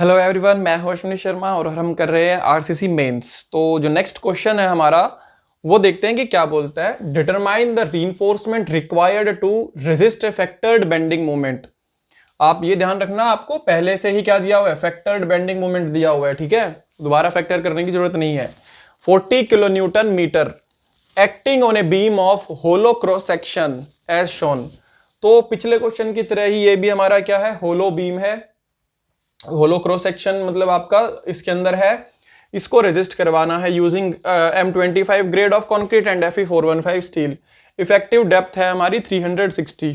Hello everyone, मैं हूं अश्विनी शर्मा और हम कर रहे हैं आरसीसी मेंस। तो जो नेक्स्ट क्वेश्चन है हमारा वो देखते हैं कि क्या बोलता है। Determine the reinforcement required to resist affected bending moment. आप ये ध्यान रखना, आपको पहले से ही क्या दिया हुआ है, अफेक्टेड बेंडिंग मोमेंट दिया हुआ है, ठीक है, दोबारा फैक्टर करने की जरूरत नहीं है। 40 kilo newton metre acting on a beam of hollow cross section as shown. तो पिछले क्वेश्चन की तरह ही ये भी हमारा क्या है, होलो बीम है। होलो क्रॉस सेक्शन मतलब आपका इसके अंदर है, इसको रेजिस्ट करवाना है using M25 grade of concrete and Fe415 steel. Effective depth है हमारी 360।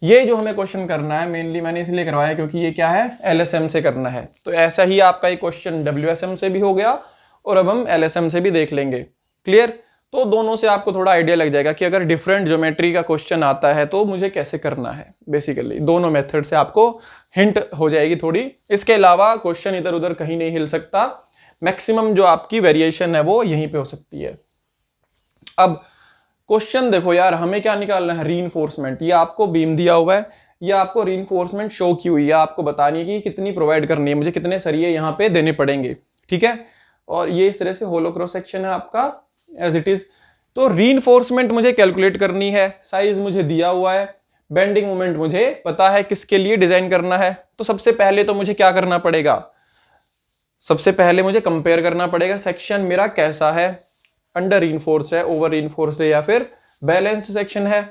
ये जो हमें क्वेश्चन करना है मेनली मैंने इसलिए करवाया क्योंकि ये क्या है, LSM से करना है। तो ऐसा ही आपका एक क्वेश्चन WSM से भी हो गया और अब हम LSM से भी देख लेंगे। क्लियर? तो दोनों से आपको थोड़ा आइडिया लग जाएगा कि अगर डिफरेंट ज्योमेट्री का क्वेश्चन आता है तो मुझे कैसे करना है। बेसिकली दोनों मेथड से आपको हिंट हो जाएगी थोड़ी। इसके अलावा क्वेश्चन इधर उधर कहीं नहीं हिल सकता, मैक्सिमम जो आपकी वेरिएशन है वो यहीं पे हो सकती है। अब क्वेश्चन देखो यार, हमें क्या निकालना है, रीइंफोर्समेंट। ये आपको बीम दिया हुआ है, ये आपको रीइंफोर्समेंट शो की हुई है, आपको बतानी है कि कितनी प्रोवाइड करनी है, मुझे कितने सरिये यहाँ पे देने पड़ेंगे, ठीक है। और ये इस तरह से होलो क्रॉस सेक्शन है आपका एज इट इज। तो रीइंफोर्समेंट मुझे कैलकुलेट करनी है, साइज मुझे दिया हुआ है, बेंडिंग मोमेंट मुझे पता है किसके लिए डिजाइन करना है। तो सबसे पहले तो मुझे क्या करना पड़ेगा, सबसे पहले मुझे कंपेयर करना पड़ेगा सेक्शन मेरा कैसा है, अंडर रीइंफोर्स्ड है, ओवर रीइंफोर्स्ड है या फिर बैलेंस्ड सेक्शन है।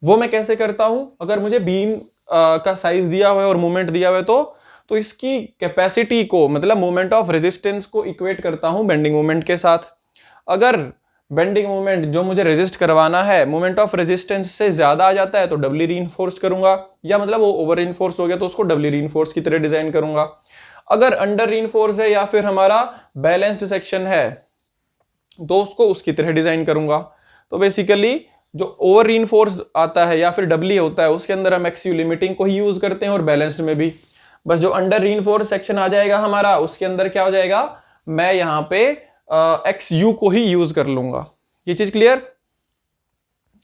वो मैं कैसे करता हूं, अगर मुझे बीम का साइज दिया हुआ है और मोमेंट दिया हुआ है तो इसकी कैपेसिटी को मतलब मोमेंट ऑफ रेजिस्टेंस को इक्वेट करता हूं बेंडिंग मोमेंट के साथ। अगर बेंडिंग मोमेंट जो मुझे रेजिस्ट करवाना है मोमेंट ऑफ रेजिस्टेंस से ज्यादा आ जाता है तो डबली रीइंफोर्स करूंगा, या मतलब वो ओवर रीइंफोर्स हो गया तो उसको डबली रीइंफोर्स की तरह डिजाइन करूंगा। अगर अंडर रीइंफोर्स है या फिर हमारा बैलेंस्ड सेक्शन है तो उसको उसकी तरह डिजाइन करूंगा। तो बेसिकली जो ओवर रीइंफोर्स आता है या फिर डबली होता है उसके अंदर हम एक्सयू लिमिटिंग को ही यूज करते हैं और बैलेंस्ड में भी। बस जो अंडर रीइंफोर्स सेक्शन आ जाएगा हमारा उसके अंदर क्या हो जाएगा, मैं यहाँ पे XU को ही यूज कर लूंगा। ये चीज क्लियर?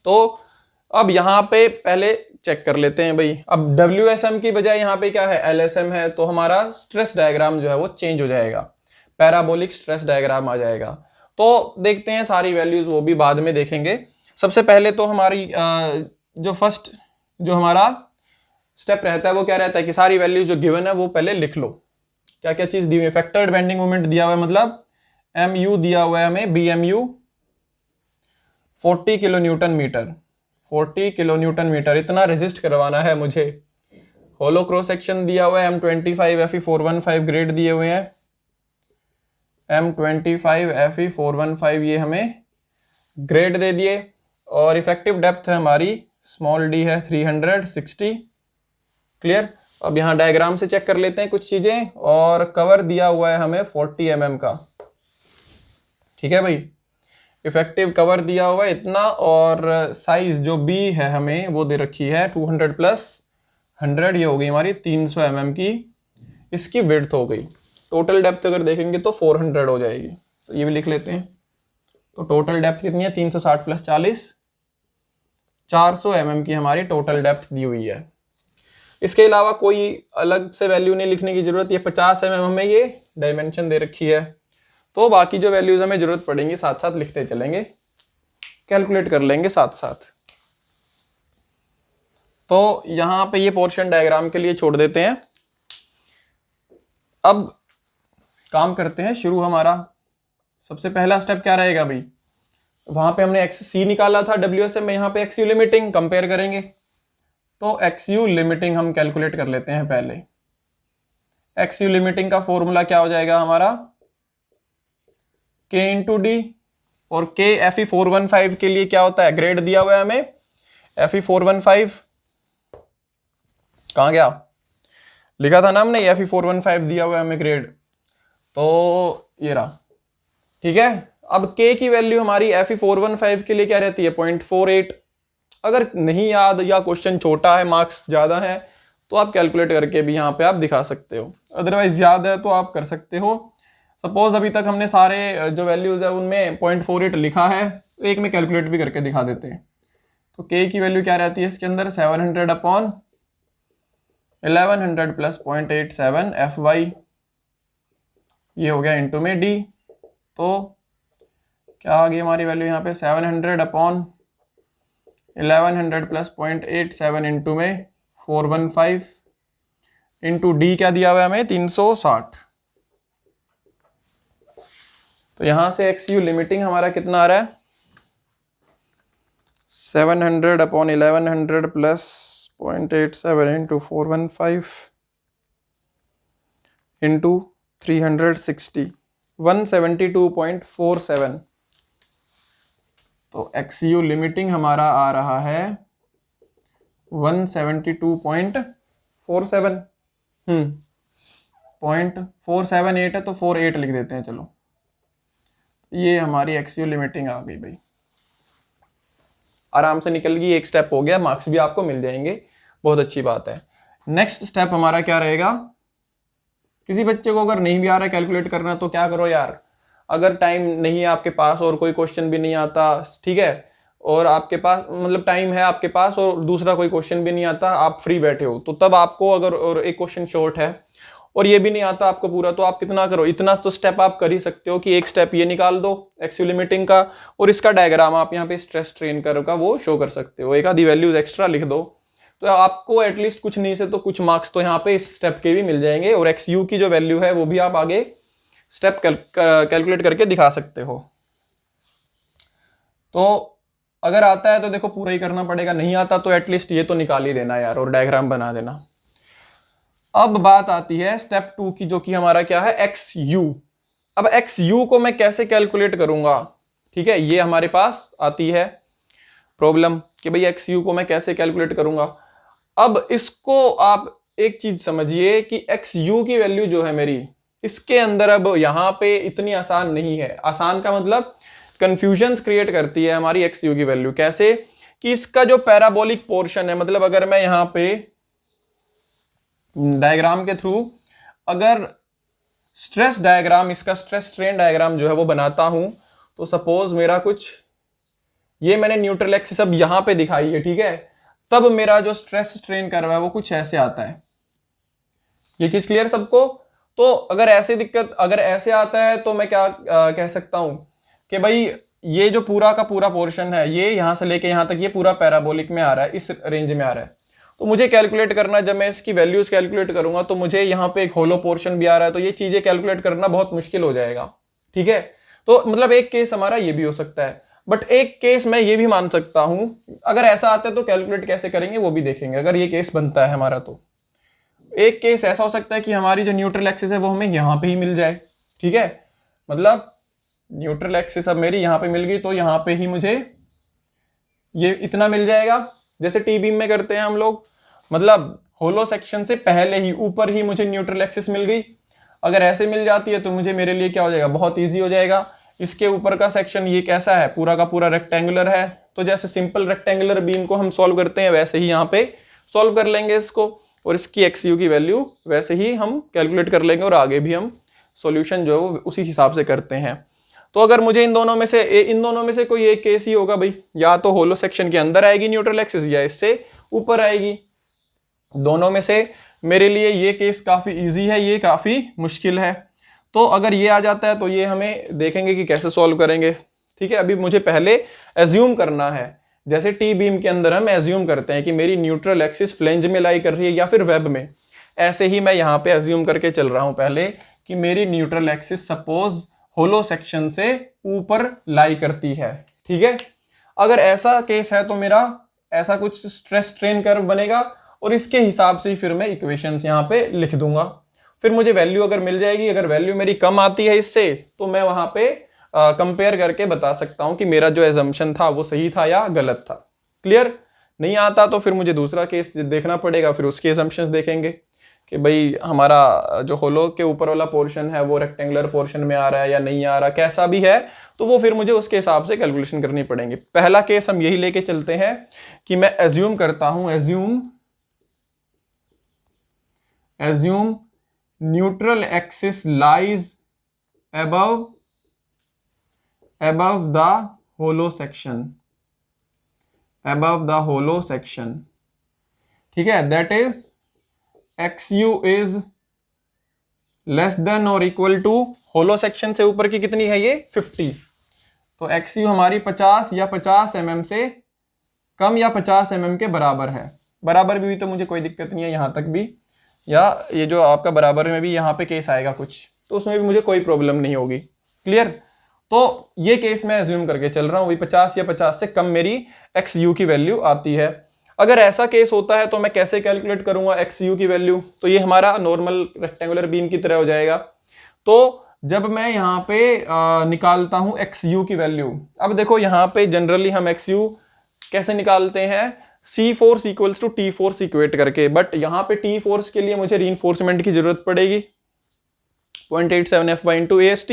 तो अब यहां पे पहले चेक कर लेते हैं भाई। अब WSM की बजाय यहां पे क्या है, LSM है, तो हमारा स्ट्रेस डायग्राम जो है वो चेंज हो जाएगा, पैराबोलिक स्ट्रेस डायग्राम आ जाएगा। तो देखते हैं सारी वैल्यूज, वो भी बाद में देखेंगे। सबसे पहले तो हमारी जो फर्स्ट जो हमारा स्टेप रहता है वो क्या रहता है कि सारी वैल्यूज जो गिवन है वो पहले लिख लो। क्या क्या चीज दी हुई है, फैक्टर्ड बेंडिंग मोमेंट दिया हुआ है, मतलब MU दिया हुआ है हमें, BMU 40 kilo newton metre, 40 kilo newton metre इतना रेजिस्ट करवाना है मुझे। होलो क्रॉस सेक्शन दिया हुआ है M25 Fe415 ग्रेड दिए हुए हैं, M25 Fe415 ये हमें ग्रेड दे दिए। और इफेक्टिव डेप्थ है हमारी स्मॉल d है 360। क्लियर? अब यहाँ डायग्राम से चेक कर लेते हैं कुछ चीजें। और कवर दिया हुआ है हमें 40 mm का, ठीक है भाई, इफेक्टिव कवर दिया हुआ है इतना। और साइज जो B है हमें वो दे रखी है 200 + 100, ये हो गई हमारी 300 mm की इसकी विड्थ हो गई। टोटल डेप्थ अगर देखेंगे तो 400 हो जाएगी, तो ये भी लिख लेते हैं। तो टोटल डेप्थ कितनी है, 360 + 40, 400 mm की हमारी टोटल डेप्थ दी हुई है। इसके अलावा कोई अलग से वैल्यू नहीं लिखने की जरूरत। ये 50 mm हमें ये डायमेंशन दे रखी है, तो बाकी जो वैल्यूज हमें जरूरत पड़ेंगी साथ साथ लिखते चलेंगे, कैलकुलेट कर लेंगे साथ साथ। तो यहां पे ये पोर्शन डायग्राम के लिए छोड़ देते हैं। अब काम करते हैं शुरू। हमारा सबसे पहला स्टेप क्या रहेगा भाई, वहां पे हमने XC निकाला था WSM में, यहाँ पे XU लिमिटिंग कंपेयर करेंगे। तो XU लिमिटिंग हम कैलकुलेट कर लेते हैं पहले। XU लिमिटिंग का फॉर्मूला क्या हो जाएगा हमारा, K × D। और K Fe415 के लिए क्या होता है, ग्रेड दिया हुआ है हमें Fe415, कहां गया, लिखा था ना हमने Fe415 दिया हुआ है हमें ग्रेड, तो ये रहा, ठीक है। अब K की वैल्यू हमारी Fe415 के लिए क्या रहती है, 0.48। अगर नहीं याद या क्वेश्चन छोटा है, मार्क्स ज्यादा है, तो आप कैलकुलेट करके भी यहाँ पे आप दिखा सकते हो। अदरवाइज याद है तो आप कर सकते हो। सपोज अभी तक हमने सारे जो वैल्यूज है उनमें 0.48 लिखा है, तो एक में कैलकुलेट भी करके दिखा देते हैं। तो K की वैल्यू क्या रहती है इसके अंदर, 700/1100 + 0.87 Fy ये हो गया इंटू में डी। तो क्या आ गई हमारी वैल्यू यहाँ पे 700 अपॉन 1100 प्लस 0.87 इंटू में 415 इंटू डी क्या दिया हुआ है हमें 360। तो यहां से एक्स यू लिमिटिंग हमारा कितना आ रहा है 700 अपॉन 1100 प्लस 0.87 इंटू 415 इंटू 360 172.47। तो एक्स यू लिमिटिंग हमारा आ रहा है 172.47। 0.478 है तो 48 लिख देते हैं। चलो ये हमारी एक्सयू लिमिटिंग आ गई भाई, आराम से निकल गई, एक स्टेप हो गया, मार्क्स भी आपको मिल जाएंगे, बहुत अच्छी बात है। नेक्स्ट स्टेप हमारा क्या रहेगा, किसी बच्चे को अगर नहीं भी आ रहा है कैलकुलेट करना तो क्या करो यार, अगर टाइम नहीं है आपके पास और कोई क्वेश्चन भी नहीं आता, ठीक है, और आपके पास मतलब टाइम है आपके पास और दूसरा कोई क्वेश्चन भी नहीं आता, आप फ्री बैठे हो, तो तब आपको अगर और एक क्वेश्चन शॉर्ट है और ये भी नहीं आता आपको पूरा, तो आप कितना करो, इतना तो स्टेप आप कर ही सकते हो कि एक स्टेप ये निकाल दो एक्सयू लिमिटिंग का, और इसका डायग्राम आप यहाँ पे स्ट्रेस स्ट्रेन कर्व का वो शो कर सकते हो, एक आधी वैल्यूज एक्स्ट्रा लिख दो, तो आपको एटलीस्ट कुछ नहीं से तो कुछ मार्क्स तो यहाँ पे इस स्टेप के भी मिल जाएंगे, और एक्स यू की जो वैल्यू है वो भी आप आगे स्टेप कैलकुलेट करके दिखा सकते हो। तो अगर आता है तो देखो पूरा ही करना पड़ेगा, नहीं आता तो एटलीस्ट ये तो निकाल ही देना यार और डायग्राम बना देना। अब बात आती है स्टेप 2 की, जो कि हमारा क्या है एक्स यू। अब एक्स यू को मैं कैसे कैलकुलेट करूंगा, ठीक है, ये हमारे पास आती है प्रॉब्लम कि भाई एक्स यू को मैं कैसे कैलकुलेट करूंगा। अब इसको आप एक चीज समझिए कि एक्स यू की वैल्यू जो है मेरी, इसके अंदर अब यहां पे इतनी आसान नहीं है, आसान का मतलब कंफ्यूजन क्रिएट करती है हमारी एक्स यू की वैल्यू। कैसे कि इसका जो पैराबोलिक पोर्शन है, मतलब अगर मैं यहां पे डायग्राम के थ्रू अगर स्ट्रेस डायग्राम, इसका स्ट्रेस स्ट्रेन डायग्राम जो है वो बनाता हूं, तो सपोज मेरा कुछ ये मैंने न्यूट्रल एक्सिस अब यहां पे दिखाई है, ठीक है, तब मेरा जो स्ट्रेस स्ट्रेन कर्व है वो कुछ ऐसे आता है। ये चीज क्लियर सबको? तो अगर ऐसे दिक्कत, अगर ऐसे आता है तो मैं क्या कह सकता हूं कि भाई ये जो पूरा का पूरा पोर्शन है, ये यहां से लेके यहां तक ये पूरा पैराबोलिक में आ रहा है, इस रेंज में आ रहा है, तो मुझे कैलकुलेट करना, जब मैं इसकी वैल्यूज कैलकुलेट करूंगा तो मुझे यहाँ पे एक होलो पोर्शन भी आ रहा है, तो ये चीजें कैलकुलेट करना बहुत मुश्किल हो जाएगा, ठीक है। तो मतलब एक केस हमारा ये भी हो सकता है, बट एक केस मैं ये भी मान सकता हूं, अगर ऐसा आता है तो कैलकुलेट कैसे करेंगे वो भी देखेंगे, अगर ये केस बनता है हमारा। तो एक केस ऐसा हो सकता है कि हमारी जो न्यूट्रल एक्सिस है वो हमें यहाँ पे ही मिल जाए, ठीक है, मतलब न्यूट्रल एक्सिस अब मेरी यहाँ पे मिल गई, तो यहाँ पे ही मुझे ये इतना मिल जाएगा, जैसे टी बीम में करते हैं हम लोग, मतलब होलो सेक्शन से पहले ही ऊपर ही मुझे न्यूट्रल एक्सिस मिल गई। अगर ऐसे मिल जाती है तो मुझे, मेरे लिए क्या हो जाएगा, बहुत ईजी हो जाएगा। इसके ऊपर का सेक्शन ये कैसा है, पूरा का पूरा रेक्टेंगुलर है, तो जैसे सिंपल रेक्टेंगुलर बीम को हम सॉल्व करते हैं वैसे ही यहाँ पे सॉल्व कर लेंगे इसको, और इसकी एक्स यू की वैल्यू वैसे ही हम कैलकुलेट कर लेंगे, और आगे भी हम सॉल्यूशन जो है वो उसी हिसाब से करते हैं। तो अगर मुझे इन दोनों में से कोई एक केस ही होगा भाई, या तो होलो सेक्शन के अंदर आएगी न्यूट्रल एक्सिस या इससे ऊपर आएगी, दोनों में से मेरे लिए ये केस काफी इजी है, ये काफी मुश्किल है। तो अगर ये आ जाता है तो ये हमें देखेंगे कि कैसे सॉल्व करेंगे, ठीक है। अभी मुझे पहले एज्यूम करना है, जैसे टी बीम के अंदर हम एज्यूम करते हैं कि मेरी न्यूट्रल एक्सिस फ्लेंज में लाई कर रही है या फिर वेब में, ऐसे ही मैं यहाँ पे एज्यूम करके चल रहा हूं पहले कि मेरी न्यूट्रल एक्सिस सपोज होलो सेक्शन से ऊपर लाई करती है, ठीक है। अगर ऐसा केस है तो मेरा ऐसा कुछ स्ट्रेस स्ट्रेन कर्व बनेगा, और इसके हिसाब से ही फिर मैं इक्वेशंस यहाँ पे लिख दूंगा, फिर मुझे वैल्यू अगर मिल जाएगी, अगर वैल्यू मेरी कम आती है इससे, तो मैं वहां पे कंपेयर करके बता सकता हूं कि मेरा जो एजम्पशन था वो सही था या गलत था। क्लियर? नहीं आता तो फिर मुझे दूसरा केस देखना पड़ेगा, फिर उसके एजम्पशंस देखेंगे कि भाई हमारा जो होलो के ऊपर वाला पोर्शन है वो रेक्टेंगुलर पोर्शन में आ रहा है या नहीं आ रहा, कैसा भी है, तो वो फिर मुझे उसके हिसाब से कैलकुलेशन करनी पड़ेगी। पहला केस हम यही लेके चलते हैं कि मैं एज्यूम करता हूं, assume neutral axis lies above the hollow section, ठीक है, that is XU is less than और इक्वल टू होलो सेक्शन से ऊपर की कितनी है ये 50। तो एक्स यू हमारी 50 या 50 mm से कम या 50 mm के बराबर है। बराबर भी हुई तो मुझे कोई दिक्कत नहीं है यहाँ तक भी, या ये जो आपका बराबर में भी यहाँ पे केस आएगा कुछ, तो उसमें भी मुझे कोई प्रॉब्लम नहीं होगी। क्लियर? तो ये केस मैं एज्यूम करके चल रहा हूँ, वही 50 या 50 से कम मेरी एक्स यू की वैल्यू आती है। अगर ऐसा केस होता है तो मैं कैसे कैलकुलेट करूंगा एक्स यू की वैल्यू? तो ये हमारा नॉर्मल रेक्टेंगुलर बीम की तरह हो जाएगा। तो जब मैं यहाँ पे निकालता हूँ एक्स यू की वैल्यू, अब देखो यहाँ पे जनरली हम एक्स यू कैसे निकालते हैं, C force equals to T force equate करके, बट यहाँ पे टी फोर्स के लिए मुझे रीइंफोर्समेंट की जरूरत पड़ेगी 0.87 FY इंटू AST।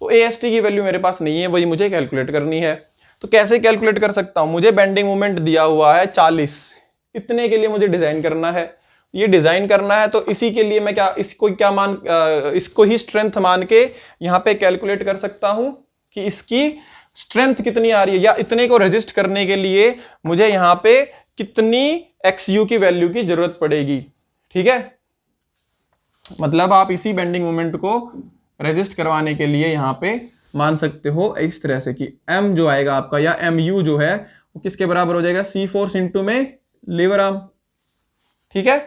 तो AST की वैल्यू मेरे पास नहीं है, वही मुझे कैलकुलेट करनी है। तो कैसे कैलकुलेट कर सकता हूं? मुझे बेंडिंग मोमेंट दिया हुआ है 40, इतने के लिए मुझे डिजाइन करना है। ये डिजाइन करना है तो इसी के लिए मैं इसको ही स्ट्रेंथ मान के यहाँ पे कैलकुलेट कर सकता हूं कि इसकी स्ट्रेंथ कितनी आ रही है, या इतने को रेजिस्ट करने के लिए मुझे यहाँ पे कितनी एक्स यू की वैल्यू की जरूरत पड़ेगी। ठीक है, मतलब आप इसी बेंडिंग मोमेंट को रेजिस्ट करवाने के लिए यहाँ पे मान सकते हो इस तरह से कि m जो आएगा आपका, या एम यू जो है वो किसके बराबर हो जाएगा, सी फोर्स इंटू में लीवर आर्म। ठीक है,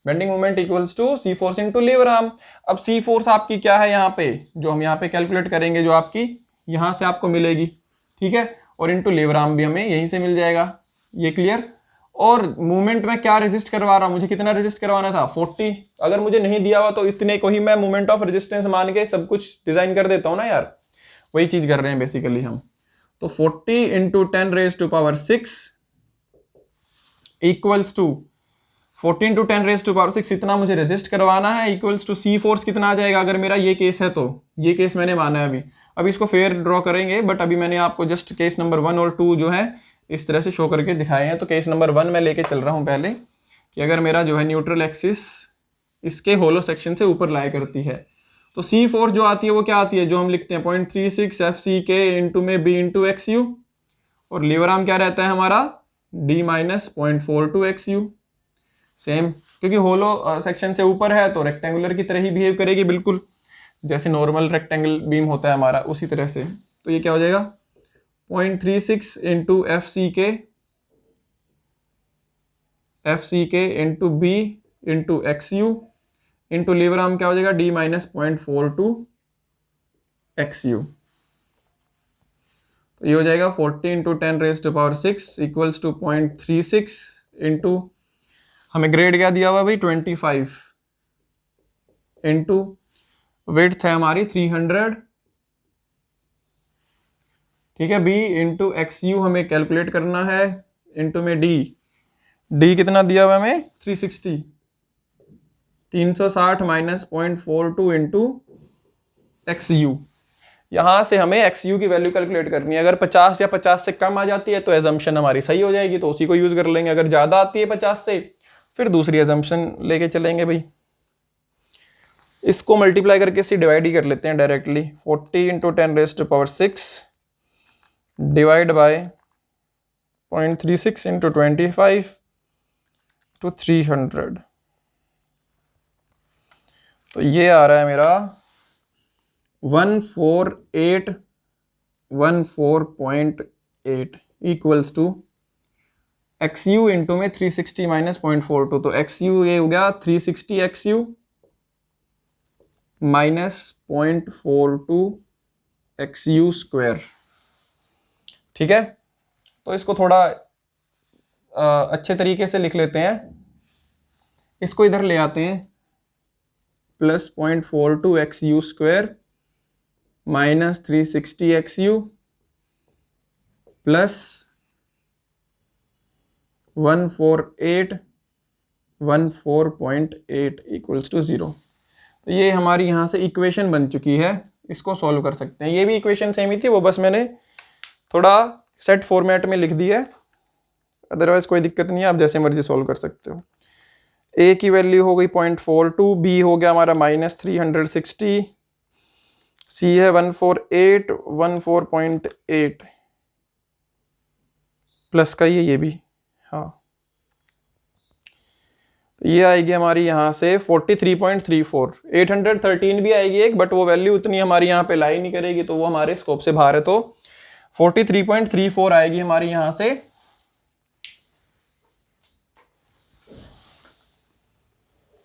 bending moment equals to C force into lever arm. अब सी फोर्स आपकी क्या है यहाँ पे, जो हम यहाँ पे कैलकुलेट करेंगे, जो आपकी यहां से आपको मिलेगी। ठीक है, और इंटू लीवर आर्म भी हमें यहीं से मिल जाएगा। ये क्लियर? और मूवमेंट में क्या रेजिस्ट करवा रहा हूं, मुझे कितना रेजिस्ट करवाना था 40। अगर मुझे नहीं दिया हुआ तो इतने को ही मैं मूवमेंट ऑफ रेजिस्टेंस मान के सब कुछ डिजाइन कर देता हूं ना यार, वही चीज कर रहे हैं बेसिकली हम। तो 40 इंटू 10⁻⁶ इक्वल्स टू 14 इंटू 10⁻⁶, इतना मुझे रेजिस्ट करवाना है, इक्वल्स टू सी फोर्स कितना आ जाएगा अगर मेरा ये केस है। तो ये केस मैंने माना है अभी इसको फेयर ड्रॉ करेंगे, बट अभी मैंने आपको जस्ट केस नंबर 1 और 2 जो है इस तरह से शो करके दिखाए हैं। तो केस नंबर 1 में लेके चल रहा हूं पहले, कि अगर मेरा जो है न्यूट्रल एक्सिस इसके होलो सेक्शन से ऊपर लाया करती है, तो सी फोर्स जो आती है वो क्या आती है, जो हम लिखते हैं 0.36 FCK इंटू में B इंटू XU, और लीवर आर्म क्या रहता है हमारा D माइनस 0.42 XU। सेम, क्योंकि होलो सेक्शन से ऊपर है तो रेक्टेंगुलर की तरह ही बिहेव करेगी, बिल्कुल जैसे नॉर्मल रेक्टेंगल बीम होता है हमारा उसी तरह से। तो ये क्या हो जाएगा 0.36 into FCK into B into XU into lever arm क्या हो जाएगा D माइनस 0.42 XU। तो ये हो जाएगा 40 इंटू 10⁻⁶ इक्वल्स टू 0.36 इंटू, हमें ग्रेड क्या दिया हुआ भाई 25, इंटू विड्थ है हमारी 300। ठीक है, B इंटू XU हमें कैलकुलेट करना है, इंटू में D कितना दिया हुआ हमें 360, 360 माइनस 0.42 इंटू XU। यहां से हमें XU की वैल्यू कैलकुलेट करनी है। अगर 50 या 50 से कम आ जाती है तो एजम्पशन हमारी सही हो जाएगी, तो उसी को यूज कर लेंगे। अगर ज्यादा आती है 50 से, फिर दूसरी एजम्पशन लेके चलेंगे भाई। इसको मल्टीप्लाई करके इसे डिवाइड ही कर लेते हैं directly. 40 into 10⁻⁶ divide by 0.36 into 25 to 300। तो ये आ रहा है मेरा 14814.8 इक्वल्स टू XU इंटू में 360 माइनस 0.42। तो XU ये हो गया 360 XU माइनस 0.42 XU स्क्वायर। ठीक है, तो इसको थोड़ा अच्छे तरीके से लिख लेते हैं। इसको इधर ले आते हैं, plus 0.42 XU square minus 360 XU plus 14814.8 equals to 0। तो ये हमारी यहाँ से इक्वेशन बन चुकी है, इसको सॉल्व कर सकते हैं। ये भी इक्वेशन सेम ही थी, वो बस मैंने थोड़ा सेट फॉर्मेट में लिख दी है, अदरवाइज कोई दिक्कत नहीं है, आप जैसे मर्जी सॉल्व कर सकते हो। A की वैल्यू हो गई 0.42, B हो गया हमारा माइनस 360, C है 14814.8 प्लस का ये भी, हाँ। तो ये आएगी हमारी यहाँ से 43.34, 813 भी आएगी एक, बट वो वैल्यू उतनी हमारी यहाँ पे लाई नहीं करेगी, तो वो हमारे स्कोप से बाहर है। तो 43.34 आएगी हमारी यहाँ से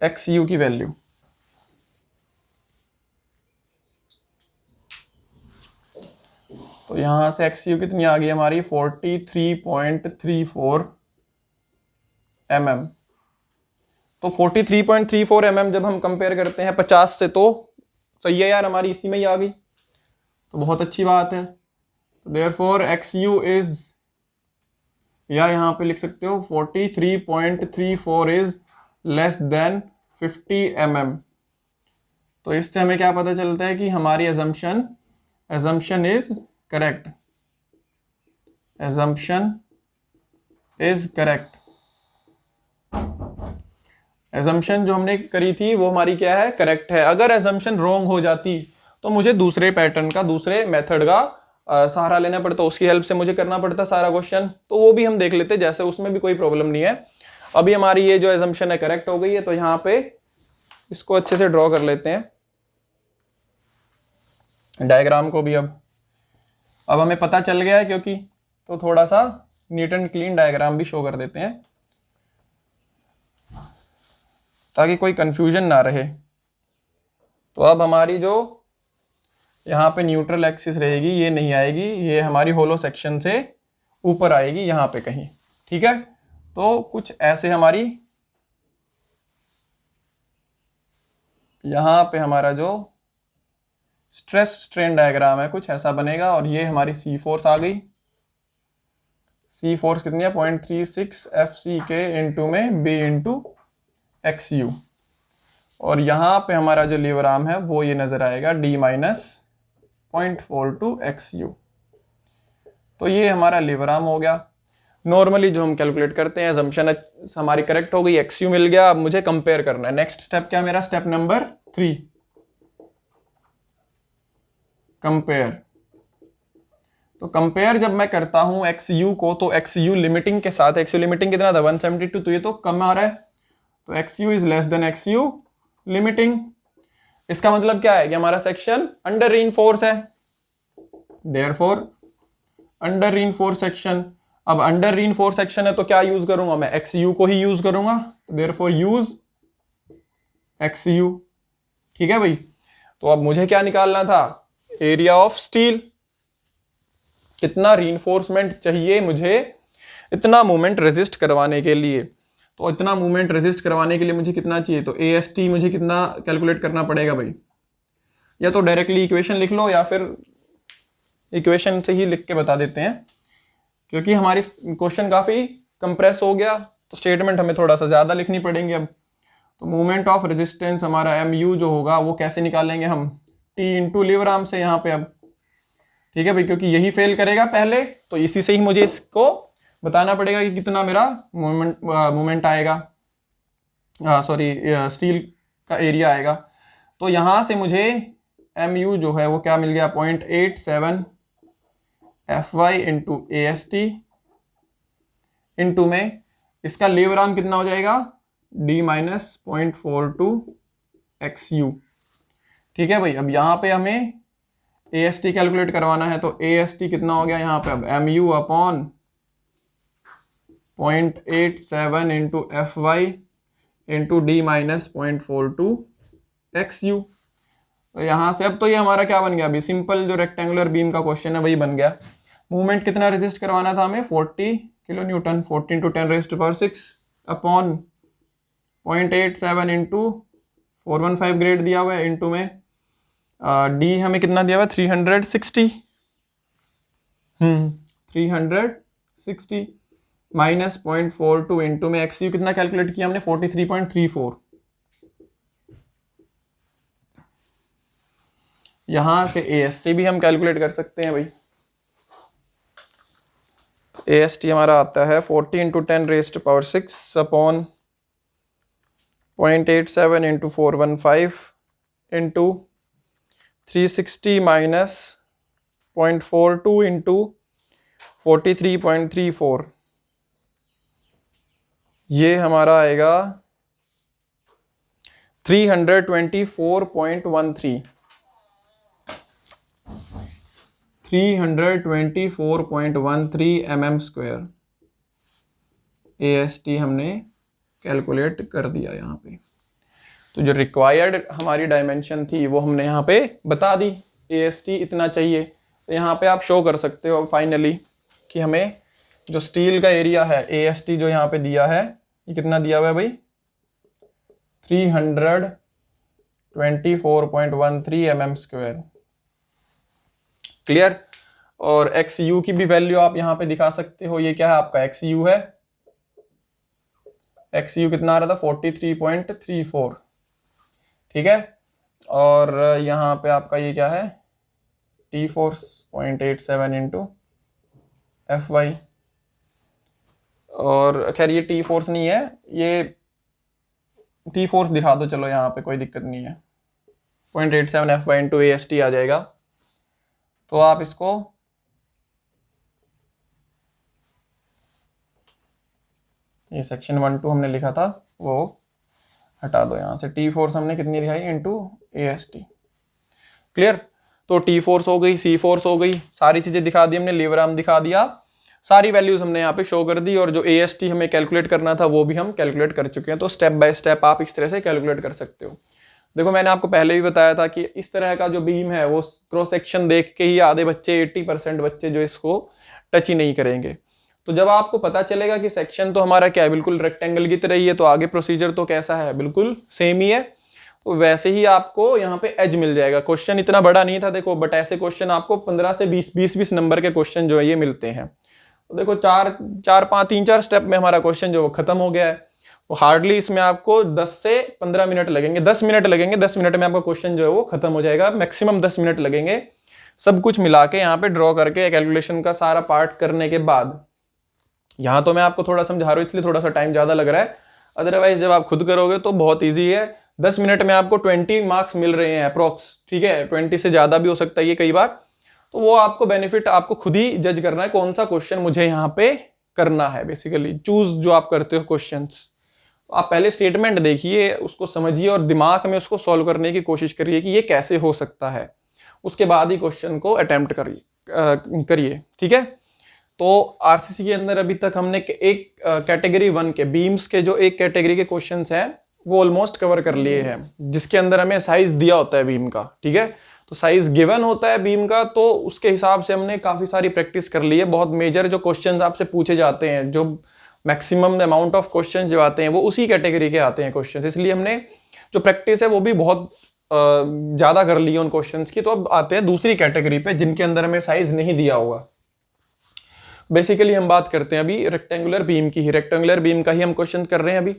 XU की वैल्यू। तो यहां से XU कितनी आ गई हमारी 43.34 mm। तो 43.34 mm जब हम कंपेयर करते हैं 50 से, तो सही है यार, हमारी इसी में ही आ गई, तो बहुत अच्छी बात है। तो देयरफॉर XU इज, या यहां पे लिख सकते हो 43.34 इज लेस देन 50 mm। तो इससे हमें क्या पता चलता है कि हमारी assumption is correct, assumption is correct. assumption जो हमने करी थी वो हमारी क्या है, करेक्ट है। अगर assumption रॉन्ग हो जाती तो मुझे दूसरे पैटर्न का, दूसरे मेथड का सहारा लेना पड़ता, उसकी हेल्प से मुझे करना पड़ता सारा क्वेश्चन, तो वो भी हम देख लेते, जैसे उसमें भी कोई प्रॉब्लम नहीं है। अभी हमारी ये जो assumption है करेक्ट हो गई है, तो यहाँ पे इसको अच्छे से ड्रॉ कर लेते हैं डायग्राम को भी। अब हमें पता चल गया है क्योंकि, तो थोड़ा सा नीट एंड क्लीन डायग्राम भी शो कर देते हैं ताकि कोई कंफ्यूजन ना रहे। तो अब हमारी जो यहाँ पे न्यूट्रल एक्सिस रहेगी ये नहीं आएगी, ये हमारी होलो सेक्शन से ऊपर आएगी यहाँ पे कहीं, ठीक है। तो कुछ ऐसे हमारी यहाँ पे हमारा जो स्ट्रेस स्ट्रेन डायग्राम है कुछ ऐसा बनेगा, और ये हमारी सी फोर्स आ गई। सी फोर्स कितनी है 0.36 FC के इंटू में B इंटू XU, और यहाँ पे हमारा जो लीवर आर्म है वो ये नजर आएगा D माइनस 0.42 XU। तो ये हमारा लीवर आर्म हो गया। नॉर्मली जो हम कैलकुलेट करते हैं, assumption हमारी करेक्ट हो गई, XU मिल गया। अब मुझे कंपेयर करना है। नेक्स्ट स्टेप क्या मेरा, स्टेप नंबर 3, कंपेयर। तो कंपेयर जब मैं करता हूं XU को, तो XU लिमिटिंग के साथ, XU लिमिटिंग कितना था 172, तो ये तो कम आ रहा है, तो XU is less than XU limiting. इसका मतलब क्या है कि हमारा सेक्शन अंडर रीइंफोर्स है, देयरफॉर अंडर रीइंफोर्स सेक्शन। अब अंडर रीइंफोर्स सेक्शन है तो क्या यूज करूंगा मैं, XU को ही यूज करूंगा, देयरफॉर यूज XU, ठीक है भाई। तो अब मुझे क्या निकालना था, एरिया ऑफ स्टील, कितना रीइंफोर्समेंट चाहिए मुझे इतना मूवमेंट रेजिस्ट करवाने के लिए। तो इतना मूवमेंट रेजिस्ट करवाने के लिए मुझे कितना चाहिए, तो AST मुझे कितना कैलकुलेट करना पड़ेगा भाई, या तो डायरेक्टली इक्वेशन लिख लो या फिर इक्वेशन से ही लिख के बता देते हैं, क्योंकि हमारी क्वेश्चन काफ़ी कंप्रेस हो गया, तो स्टेटमेंट हमें थोड़ा सा ज़्यादा लिखनी पड़ेंगी अब। तो मूवमेंट ऑफ रेजिस्टेंस हमारा MU जो होगा वो कैसे निकालेंगे हम, T इंटू लीवर आर्म से यहाँ पे अब, ठीक है भाई, क्योंकि यही फेल करेगा पहले, तो इसी से ही मुझे इसको बताना पड़ेगा कि कितना मेरा मूवमेंट आएगा, सॉरी स्टील का एरिया आएगा। तो यहाँ से मुझे MU जो है वो क्या मिल गया, 0.87 FY इंटू AST इंटू में इसका लीवर आर्म कितना हो जाएगा, D माइनस 0.42 XU, ठीक है भाई। अब यहाँ पे हमें AST कैलकुलेट करवाना है, तो AST कितना हो गया यहाँ पे, अब MU upon 0.87 into FY into D minus 0.42 XU। तो यहाँ से अब तो ये हमारा क्या बन गया, अभी सिंपल जो रेक्टेंगुलर बीम का क्वेश्चन है वही बन गया। मूवमेंट कितना रेजिस्ट करवाना था हमें, 40 kilo Newton, 14 into 10 raised to power 6 upon 0.87 into 415 grade दिया हुआ है, इंटू में डी हमें कितना दिया हुआ है 360, 360 माइनस 0.42 इंटू में XU कितना कैलकुलेट किया हमने 43.34। यहां से AST भी हम कैलकुलेट कर सकते हैं भाई। AST हमारा आता है 40 into 10 raised to power 6 upon 0.87 into 415 into 360 minus 0.42 into 43.34, ये हमारा आएगा 324.13 mm², AST हमने कैलकुलेट कर दिया यहाँ पे। तो जो रिक्वायर्ड हमारी डायमेंशन थी वो हमने यहाँ पे बता दी, AST इतना चाहिए। तो यहाँ पे आप शो कर सकते हो फाइनली कि हमें जो स्टील का एरिया है, AST जो यहाँ पे दिया है, ये कितना दिया हुआ है भाई, 324.13 mm²। क्लियर। और XU की भी वैल्यू आप यहाँ पे दिखा सकते हो। ये क्या है आपका XU है, XU कितना आ रहा था, 43.34, ठीक है। और यहाँ पे आपका ये क्या है, T फोर्स 0.87 इंटू FY। और खैर ये T फोर्स नहीं है, ये T फोर्स दिखा दो, चलो यहाँ पे कोई दिक्कत नहीं है, 0.87 FY इंटू AST आ जाएगा। तो आप इसको ये सेक्शन 1-2 हमने लिखा था वो हटा दो यहाँ से, T फोर्स हमने कितनी दिखाई इंटू AST। क्लियर। तो T फोर्स हो गई, C फोर्स हो गई, सारी चीजें दिखा दी हमने, लीवर आर्म दिखा दिया, सारी वैल्यूज हमने यहाँ पे शो कर दी। और जो AST हमें कैलकुलेट करना था वो भी हम कैलकुलेट कर चुके हैं। तो स्टेप बाय स्टेप आप इस तरह से कैलकुलेट कर सकते हो। देखो मैंने आपको पहले भी बताया था कि इस तरह का जो बीम है वो क्रॉस सेक्शन देख के ही आधे बच्चे, 80% बच्चे जो इसको टच ही नहीं करेंगे। तो जब आपको पता चलेगा कि सेक्शन तो हमारा क्या है, बिल्कुल रेक्टेंगल की तरह ही है, तो आगे प्रोसीजर तो कैसा है, बिल्कुल सेम ही है। तो वैसे ही आपको यहाँ पे एज मिल जाएगा। क्वेश्चन इतना बड़ा नहीं था देखो, बट ऐसे क्वेश्चन आपको 15 से 20 नंबर के क्वेश्चन जो है ये मिलते हैं। तो देखो 3-4 स्टेप में हमारा क्वेश्चन जो खत्म हो गया है। तो हार्डली इसमें आपको 10 से 15 मिनट लगेंगे, 10 मिनट लगेंगे, 10 मिनट में आपका क्वेश्चन जो है वो खत्म हो जाएगा। मैक्सिमम 10 मिनट लगेंगे सब कुछ मिला के यहाँ पे ड्रॉ करके कैलकुलेशन का सारा पार्ट करने के बाद। यहाँ तो मैं आपको थोड़ा समझा रहा हूँ इसलिए थोड़ा सा टाइम ज्यादा लग रहा है, अदरवाइज जब आप खुद करोगे तो बहुत ईजी है। 10 मिनट में आपको 20 मार्क्स मिल रहे हैं अप्रोक्स, ठीक है, 20 से ज्यादा भी हो सकता है ये कई बार। तो वो आपको बेनिफिट आपको खुद ही जज करना है कौन सा क्वेश्चन मुझे यहाँ पे करना है। बेसिकली चूज जो आप करते हो क्वेश्चंस, आप पहले स्टेटमेंट देखिए, उसको समझिए और दिमाग में उसको सॉल्व करने की कोशिश करिए कि ये कैसे हो सकता है, उसके बाद ही क्वेश्चन को अटेम्प्ट करिए, ठीक है। तो आरसीसी के अंदर अभी तक हमने एक कैटेगरी 1 के बीम्स के जो एक कैटेगरी के क्वेश्चंस हैं वो ऑलमोस्ट कवर कर लिए हैं, जिसके अंदर हमें साइज दिया होता है बीम का, ठीक है। तो साइज गिवन होता है बीम का, तो उसके हिसाब से हमने काफी सारी प्रैक्टिस कर ली है। बहुत मेजर जो क्वेश्चंस आपसे पूछे जाते हैं, जो मैक्सिमम अमाउंट ऑफ क्वेश्चन जो आते हैं वो उसी कैटेगरी के आते हैं क्वेश्चन, इसलिए हमने जो प्रैक्टिस है वो भी बहुत ज्यादा कर ली है उन क्वेश्चंस की। तो अब आते हैं दूसरी कैटेगरी पे जिनके अंदर हमें साइज नहीं दिया होगा। बेसिकली हम बात करते हैं अभी रेक्टेंगुलर बीम की ही, रेक्टेंगुलर बीम का ही हम क्वेश्चन कर रहे हैं अभी।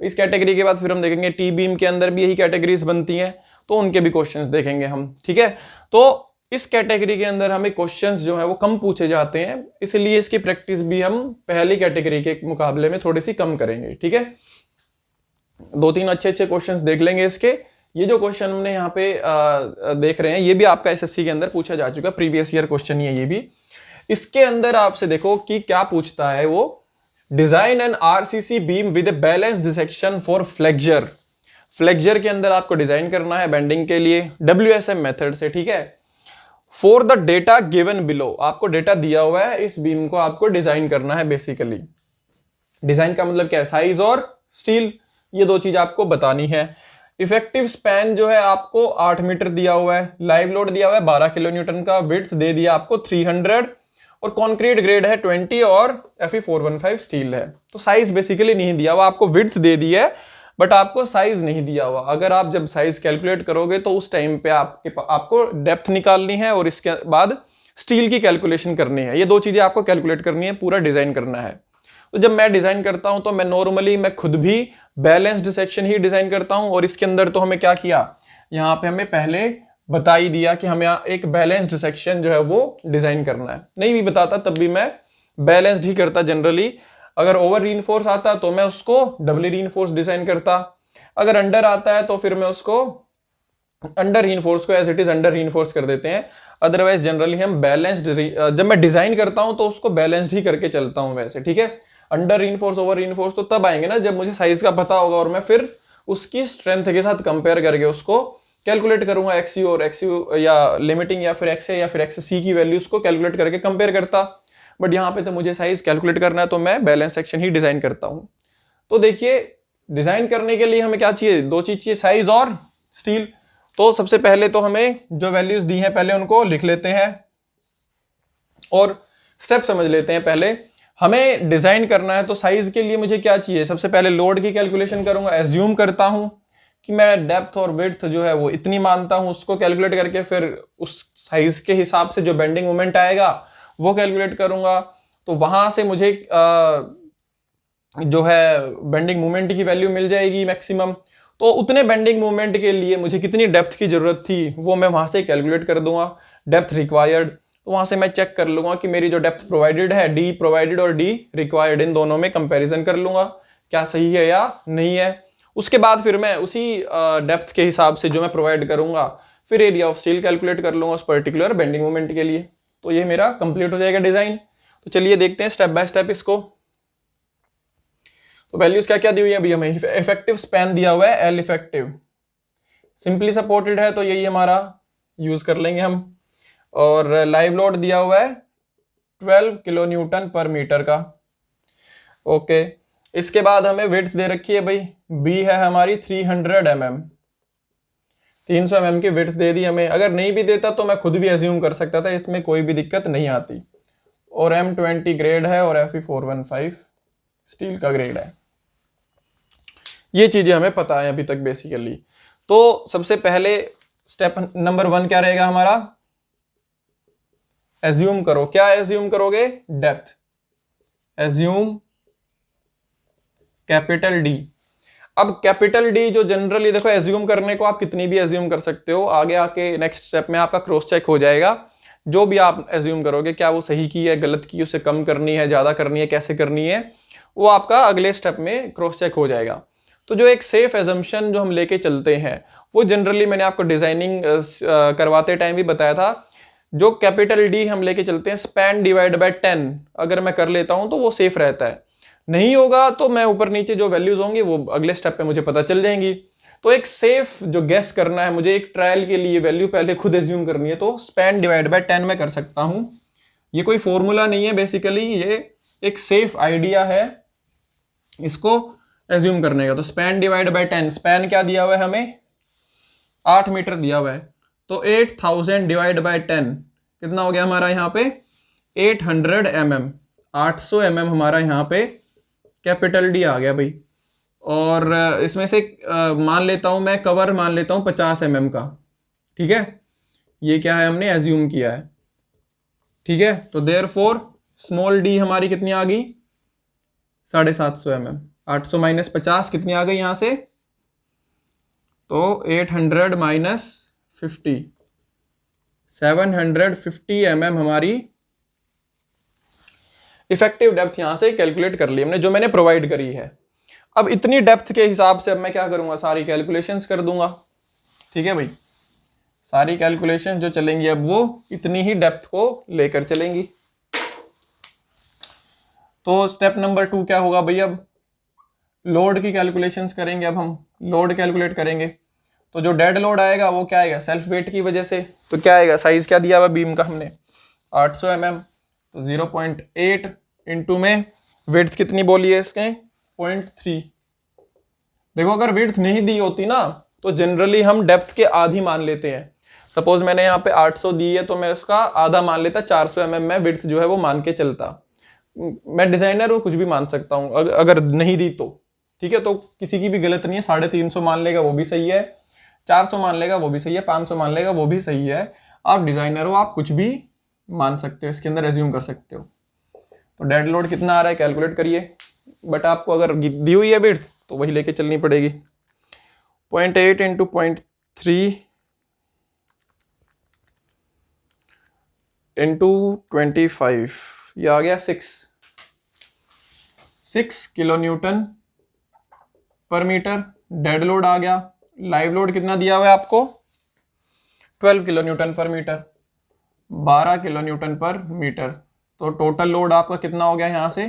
इस कैटेगरी के बाद फिर हम देखेंगे टी बीम के अंदर भी यही कैटेगरीज बनती हैं, तो उनके भी क्वेश्चंस देखेंगे हम, ठीक है। तो इस कैटेगरी के अंदर हमें क्वेश्चंस जो है वो कम पूछे जाते हैं, इसलिए इसकी प्रैक्टिस भी हम पहली कैटेगरी के मुकाबले में थोड़ी सी कम करेंगे, ठीक है। 2-3 अच्छे क्वेश्चंस देख लेंगे इसके। ये जो क्वेश्चन हमने यहाँ पे देख रहे हैं ये भी आपका एसएससी के अंदर पूछा जा चुका है, प्रीवियस ईयर क्वेश्चन ही है ये भी। इसके अंदर आपसे देखो कि क्या पूछता है वो, design N RCC beam with a balanced section for flexure. Flexure के अंदर आपको डिजाइन करना है बेंडिंग के लिए WSM मेथड से, ठीक है। For the data given below, आपको डेटा दिया हुआ है, इस बीम को आपको डिजाइन करना है। बेसिकली डिजाइन का मतलब क्या है, साइज और स्टील, ये दो चीज आपको बतानी है। इफेक्टिव स्पैन जो है आपको 8 मीटर दिया हुआ है, लाइव लोड दिया हुआ है 12 किलो न्यूटन का, विड्थ दे दिया आपको 300 और कॉन्क्रीट ग्रेड है 20 और Fe415 स्टील है। तो साइज बेसिकली नहीं दिया हुआ, आपको विड्थ दे दी है बट आपको साइज नहीं दिया हुआ। अगर आप जब साइज कैलकुलेट करोगे तो उस टाइम पे आपको डेप्थ निकालनी है और इसके बाद स्टील की कैलकुलेशन करनी है। ये दो चीजें आपको कैलकुलेट करनी है, पूरा डिजाइन करना है। तो जब मैं डिजाइन करता हूं तो मैं नॉर्मली मैं खुद भी बैलेंस्ड सेक्शन ही डिजाइन करता हूं। और इसके अंदर तो हमें क्या किया, यहाँ पे हमें पहले बता ही दिया कि हमें एक बैलेंस्ड सेक्शन जो है वो डिजाइन करना है। नहीं भी बताता तब भी मैं बैलेंस्ड ही करता जनरली। अगर ओवर रीइंफोर्स आता तो मैं उसको डबली रीइंफोर्स डिजाइन करता, अगर अंडर आता है तो फिर मैं उसको अंडर रीइंफोर्स को as it is under reinforce कर देते हैं। अदरवाइज जनरली हम बैलेंस्ड, जब मैं डिजाइन करता हूं तो उसको बैलेंस्ड ही करके चलता हूं वैसे, ठीक है। अंडर रीइंफोर्स ओवर रीइंफोर्स तो तब आएंगे ना जब मुझे साइज का पता होगा और मैं फिर उसकी स्ट्रेंथ के साथ कंपेयर करके उसको कैलकुलेट करूंगा एक्सयू और एक्सयू या लिमिटिंग या फिर एक्स या फिर एक्स सी की वैल्यूज को कैलकुलेट करके कंपेयर करता। बट यहाँ पे तो मुझे साइज कैलकुलेट करना है, तो मैं बैलेंस सेक्शन ही डिजाइन करता हूँ। तो देखिए डिजाइन करने के लिए हमें क्या चाहिए, दो चीज चाहिए, साइज और स्टील। तो सबसे पहले तो हमें जो वैल्यूज दी हैं पहले उनको लिख लेते हैं और स्टेप समझ लेते हैं। पहले हमें डिजाइन करना है तो साइज के लिए मुझे क्या चाहिए, सबसे पहले लोड की कैलकुलेशन करूंगा। एज्यूम करता हूं कि मैं डेप्थ और विड्थ जो है वो इतनी मानता हूं, उसको कैलकुलेट करके फिर उस साइज के हिसाब से जो बेंडिंग मोमेंट आएगा वो कैलकुलेट करूंगा। तो वहां से मुझे जो है बेंडिंग मोमेंट की वैल्यू मिल जाएगी मैक्सिमम। तो उतने बेंडिंग मोमेंट के लिए मुझे कितनी डेप्थ की जरूरत थी वो मैं वहां से कैलकुलेट कर दूंगा। डेप्थ रिक्वायर्ड, तो वहां से मैं चेक कर लूंगा कि मेरी जो डेप्थ प्रोवाइडेड है, डी प्रोवाइडेड और डी रिक्वायर्ड, इन दोनों में कंपैरिजन कर लूंगा क्या सही है या नहीं है। उसके बाद फिर मैं उसी डेप्थ के हिसाब से जो मैं प्रोवाइड करूंगा फिर एरिया ऑफ स्टील कैलकुलेट कर लूंगा उस पर्टिकुलर बेंडिंग मोमेंट के लिए। तो ये मेरा कंप्लीट हो जाएगा डिजाइन। तो चलिए देखते हैं स्टेप बाय स्टेप इसको। तो वैल्यूज क्या क्या दी हुई है अभी हमें। इफेक्टिव स्पैन दिया हुआ है एल इफेक्टिव, सिंपली सपोर्टेड है तो यही हमारा यूज कर लेंगे हम। और लाइव लोड दिया हुआ है 12 किलो न्यूटन पर मीटर का। ओके, इसके बाद हमें विड्थ दे रखी है भाई, बी है हमारी 300 mm, 300 mm की विड्थ दे दी हमें। अगर नहीं भी देता तो मैं खुद भी एज्यूम कर सकता था, इसमें कोई भी दिक्कत नहीं आती। और M20 ग्रेड है और Fe415 स्टील का ग्रेड है। ये चीजें हमें पता है अभी तक बेसिकली। तो सबसे पहले स्टेप नंबर 1 क्या रहेगा हमारा, एज्यूम करो। क्या एज्यूम करोगे, डेप्थ। Assume capital D. अब कैपिटल डी जो जनरली देखो एज्यूम करने को आप कितनी भी एज्यूम कर सकते हो, आगे आके नेक्स्ट स्टेप में आपका क्रॉस चेक हो जाएगा। जो भी आप एज्यूम करोगे क्या वो सही की है, गलत की, उसे कम करनी है, ज्यादा करनी है, कैसे करनी है, वो आपका अगले स्टेप में क्रॉस चेक हो जाएगा। तो जो एक सेफ एजम्पशन जो हम लेके चलते हैं वो जनरली मैंने आपको डिजाइनिंग करवाते टाइम भी बताया था, जो कैपिटल डी हम लेके चलते हैं स्पैन डिवाइड बाय 10 अगर मैं कर लेता हूं तो वो सेफ रहता है। नहीं होगा तो मैं ऊपर नीचे जो वैल्यूज होंगी वो अगले स्टेप पे मुझे पता चल जाएंगी। तो एक सेफ जो गेस करना है मुझे, एक ट्रायल के लिए वैल्यू पहले खुद एज्यूम करनी है, तो स्पैन डिवाइड बाय 10 में कर सकता हूं। ये कोई फॉर्मूला नहीं है बेसिकली, ये एक सेफ आइडिया है इसको एज्यूम करने का। तो स्पैन डिवाइड बाय 10, स्पैन क्या दिया हुआ है हमें, 8 मीटर दिया हुआ है, तो 8000 डिवाइड बाय 10 कितना हो गया हमारा यहाँ पे 800 mm, 800 mm हमारा यहाँ पे कैपिटल डी आ गया भाई। और इसमें से मान लेता हूं मैं कवर मान लेता हूं 50 mm का, ठीक है, ये क्या है हमने एज्यूम किया है, ठीक है। तो देयरफॉर स्मॉल डी हमारी कितनी आ गई 750 mm, 800 माइनस 50 कितनी आ गई यहां से, तो 800 माइनस 50, 750 mm हमारी इफेक्टिव डेप्थ यहां से कैलकुलेट कर ली हमने, जो मैंने प्रोवाइड करी है। अब इतनी डेप्थ के हिसाब से अब मैं क्या करूंगा, सारी कैलकुलेशंस कर दूंगा, ठीक है भाई। सारी कैलकुलेशन जो चलेंगी अब वो इतनी ही डेप्थ को लेकर चलेंगी। तो स्टेप नंबर 2 क्या होगा भाई, अब लोड की कैलकुलेशंस करेंगे। अब हम लोड कैलकुलेट करेंगे तो जो डेड लोड आएगा वो क्या आएगा, सेल्फ वेट की वजह से। तो क्या आएगा, साइज क्या दिया हुआ बीम का हमने 800 mm, तो 0.8 इंटू में विड्थ कितनी बोली है इसके 0.3। देखो अगर विड्थ नहीं दी होती ना तो जनरली हम डेप्थ के आधी मान लेते हैं। सपोज मैंने यहाँ पे 800 दी है तो मैं इसका आधा मान लेता, 400 mm में विड्थ जो है वो मान के चलता। मैं डिजाइनर हूँ, कुछ भी मान सकता हूँ अगर नहीं दी तो, ठीक है। तो किसी की भी गलत नहीं है, 350 मान लेगा वो भी सही है, 400 मान लेगा वो भी सही है, 500 मान लेगा वो भी सही है। आप डिजाइनर हो, आप कुछ भी मान सकते हो, इसके अंदर एज्यूम कर सकते हो। तो डेड लोड कितना आ रहा है कैलकुलेट करिए, बट आपको अगर दी हुई है विड्थ तो वही लेके चलनी पड़ेगी। 0.8 इंटू 0.3 इंटू 25, ये आ गया 6 किलो न्यूटन पर मीटर। डेड लोड आ गया। लाइव लोड कितना दिया हुआ है आपको 12 किलो न्यूटन पर मीटर, 12 किलो न्यूटन पर मीटर। तो टोटल लोड आपका कितना हो गया यहाँ से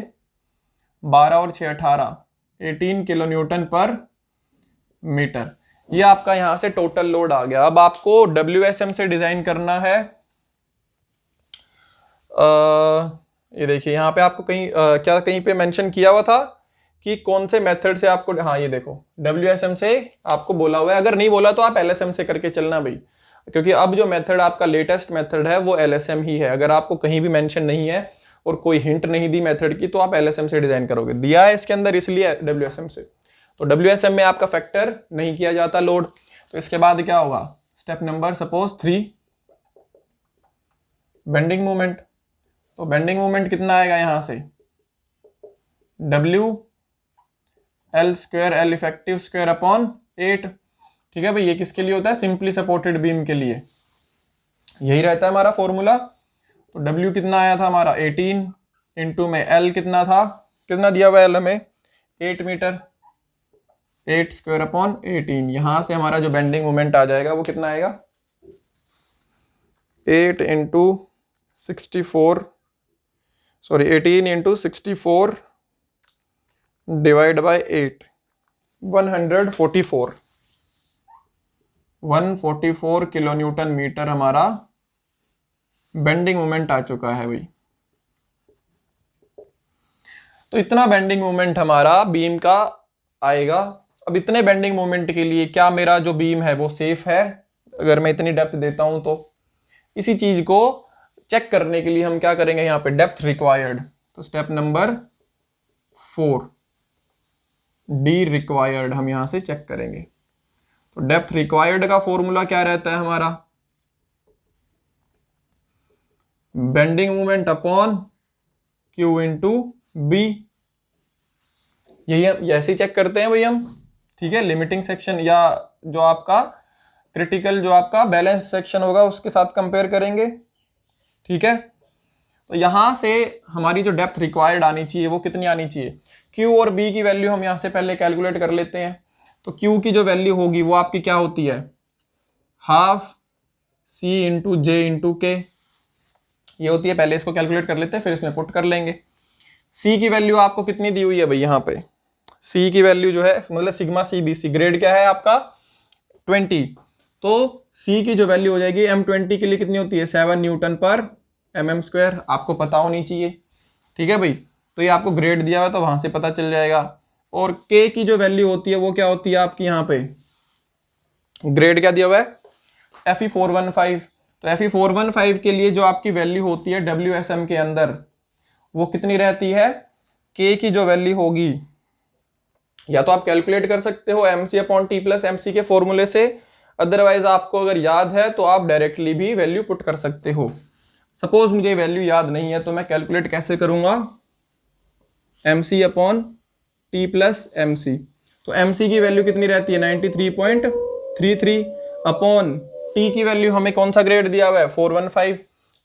12 और 6 18, 18 किलो न्यूटन पर मीटर। ये आपका यहां से टोटल लोड आ गया। अब आपको WSM से डिजाइन करना है। ये देखिए यहाँ पे आपको कहीं क्या कहीं पे मेंशन किया हुआ था कि कौन से मेथड से आपको, हाँ ये देखो WSM से आपको बोला हुआ है। अगर नहीं बोला तो आप LSM से करके चलना भाई, क्योंकि अब जो मेथड आपका लेटेस्ट मेथड है वो LSM ही है। अगर आपको कहीं भी मेंशन नहीं है और कोई हिंट नहीं दी मेथड की तो आप LSM से डिजाइन करोगे। दिया है इसके अंदर इसलिए WSM से। तो WSM में आपका फैक्टर नहीं किया जाता लोड। तो इसके बाद क्या होगा, step number suppose 3 bending movement. तो बेंडिंग मूवमेंट कितना आएगा यहां से, W L square L effective square upon 8। ठीक है भाई, ये किसके लिए होता है, सिंपली सपोर्टेड बीम के लिए यही रहता है हमारा फॉर्मूला। तो W कितना आया था हमारा 18 इंटू में L कितना था, कितना दिया हुआ L हमें 8 मीटर, 8 स्क्वायर अपॉन 18। यहां से हमारा जो बेंडिंग मोमेंट आ जाएगा वो कितना आएगा 8 into 64 sorry 18 into 64 divide by 8 144 kilo newton metre हमारा बेंडिंग मोमेंट आ चुका है भाई। तो इतना बेंडिंग मोमेंट हमारा बीम का आएगा। अब इतने बेंडिंग मोमेंट के लिए क्या मेरा जो बीम है वो सेफ है, अगर मैं इतनी डेप्थ देता हूं तो इसी चीज को चेक करने के लिए हम क्या करेंगे यहाँ पे डेप्थ रिक्वायर्ड। तो स्टेप नंबर 4 डी रिक्वायर्ड हम यहां से चेक करेंगे। तो डेप्थ रिक्वायर्ड का फॉर्मूला क्या रहता है हमारा, bending moment upon Q into B. यही ऐसे ही चेक करते हैं भाई हम। ठीक है, लिमिटिंग सेक्शन या जो आपका क्रिटिकल जो आपका बैलेंस्ड सेक्शन होगा उसके साथ कंपेयर करेंगे। ठीक है, तो यहां से हमारी जो डेप्थ रिक्वायर्ड आनी चाहिए वो कितनी आनी चाहिए, Q और B की वैल्यू हम यहां से पहले कैलकुलेट कर लेते हैं। तो Q की जो वैल्यू होगी वो आपकी क्या होती है, half C into J into के, ये होती है। पहले इसको कैलकुलेट कर लेते हैं फिर इसमें पुट कर लेंगे। C की वैल्यू आपको कितनी दी हुई है भाई, यहाँ पे C की वैल्यू जो है मतलब सिग्मा CBC, ग्रेड क्या है आपका 20। तो C की जो वैल्यू हो जाएगी M20 के लिए कितनी होती है 7 न्यूटन पर mm स्क्वायर, आपको पता होनी चाहिए। ठीक है भाई, तो ये आपको ग्रेड दिया हुआ है तो वहां से पता चल जाएगा। और K की जो वैल्यू होती है वो क्या होती है आपकी, यहाँ पे ग्रेड क्या दिया हुआ है Fe415। तो Fe415 के लिए जो आपकी वैल्यू होती है WSM के अंदर वो कितनी रहती है, K की जो वैल्यू होगी या तो आप कैलकुलेट कर सकते हो MC/T प्लस MC के फॉर्मूले से, अदरवाइज आपको अगर याद है तो आप डायरेक्टली भी वैल्यू पुट कर सकते हो। सपोज मुझे वैल्यू याद नहीं है तो मैं कैलकुलेट कैसे करूंगा, MC/T प्लस MC। तो MC की वैल्यू कितनी रहती है 93.33 अपॉन T की वैल्यू हमें कौन सा ग्रेड दिया हुआ है 415।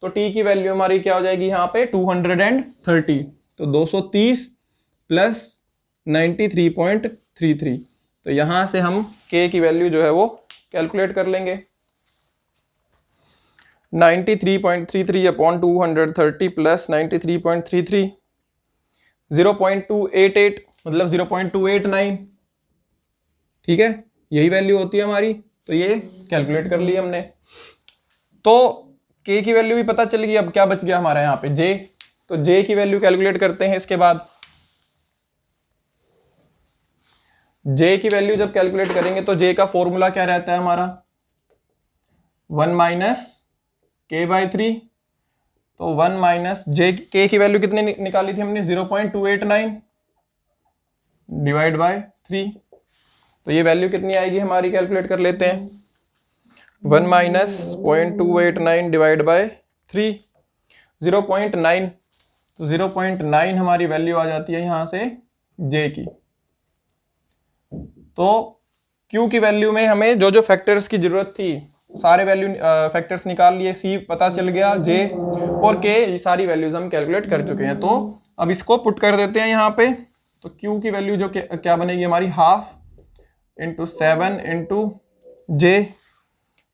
तो T की वैल्यू हमारी क्या हो जाएगी यहाँ पे 230। तो 230 प्लस 93.33। तो यहां से हम K की वैल्यू जो है वो कैलकुलेट कर लेंगे। 93.33 अपॉन 230 प्लस 93.33 0.288 मतलब 0.289। ठीक है, यही वैल्यू होती है हमारी। तो ये कैलकुलेट कर ली हमने। तो K की वैल्यू भी पता चल गई। अब क्या बच गया हमारा यहाँ पे J। तो J की वैल्यू कैलकुलेट करते हैं इसके बाद। J की वैल्यू जब कैलकुलेट करेंगे तो J का फॉर्मूला क्या रहता है हमारा 1 माइनस K/3। तो 1 माइनस K की वैल्यू कितनी निकाली थी हमने 0.289 डिवाइड बाय 3। तो ये वैल्यू कितनी आएगी हमारी, कैलकुलेट कर लेते हैं। 1 माइनस 0.289 डिवाइड बाय 3 0.9। तो 0.9 हमारी वैल्यू आ जाती है यहां से J की। तो Q की वैल्यू में हमें जो जो फैक्टर्स की जरूरत थी सारे वैल्यू फैक्टर्स निकाल लिए, C पता चल गया, J और K ये सारी वैल्यूज हम कैलकुलेट कर चुके हैं। तो अब इसको पुट कर देते हैं यहाँ पे। तो Q की वैल्यू जो क्या बनेगी हमारी हाफ इंटू 7 इंटू J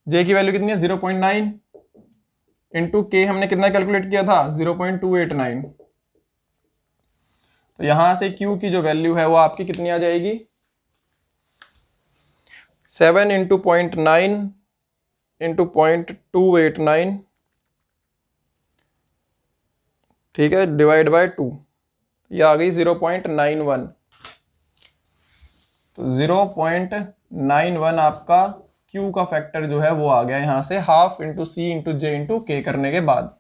की वैल्यू कितनी है 0.9 इंटू K हमने कितना कैलकुलेट किया था 0.289। तो यहां से Q की जो वैल्यू है वो आपकी कितनी आ जाएगी 7 इंटू 0.9 इंटू 0.289, ठीक है, डिवाइड बाय 2, ये आ गई 0.91। तो 0.91 आपका Q का फैक्टर जो है वो आ गया यहाँ से, हाफ इंटू सी इंटू जे इंटू के करने के बाद।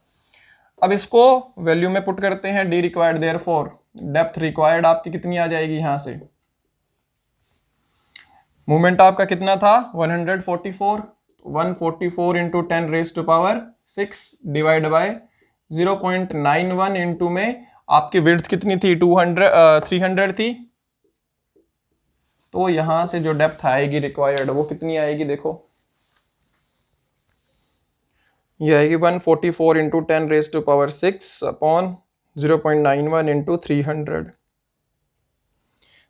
अब इसको वैल्यू में पुट करते हैं, D required, therefore depth required आपकी कितनी आ जाएगी यहाँ से, मूवमेंट आपका कितना था 144, 144 into 10 raise to power 6 divide by 0.91 into में आपकी विड्थ कितनी थी 300 थी, तो यहां से जो डेप्थ आएगी रिक्वायर्ड वो कितनी आएगी, देखो ये आएगी 144 into 10 raise to power 6 upon 0.91 into 300,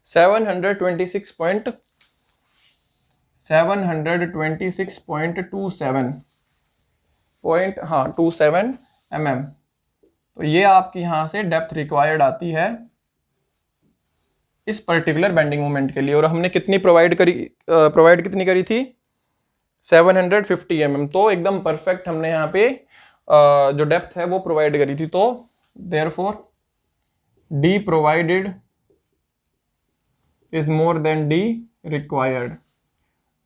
726.27 27 mm। तो ये आपकी यहां से डेप्थ रिक्वायर्ड आती है इस पर्टिकुलर बेंडिंग मोमेंट के लिए। और हमने कितनी प्रोवाइड कितनी करी थी 750 mm। तो एकदम परफेक्ट हमने यहाँ पे जो डेप्थ है वो प्रोवाइड करी थी। तो therefore D provided is more than D required,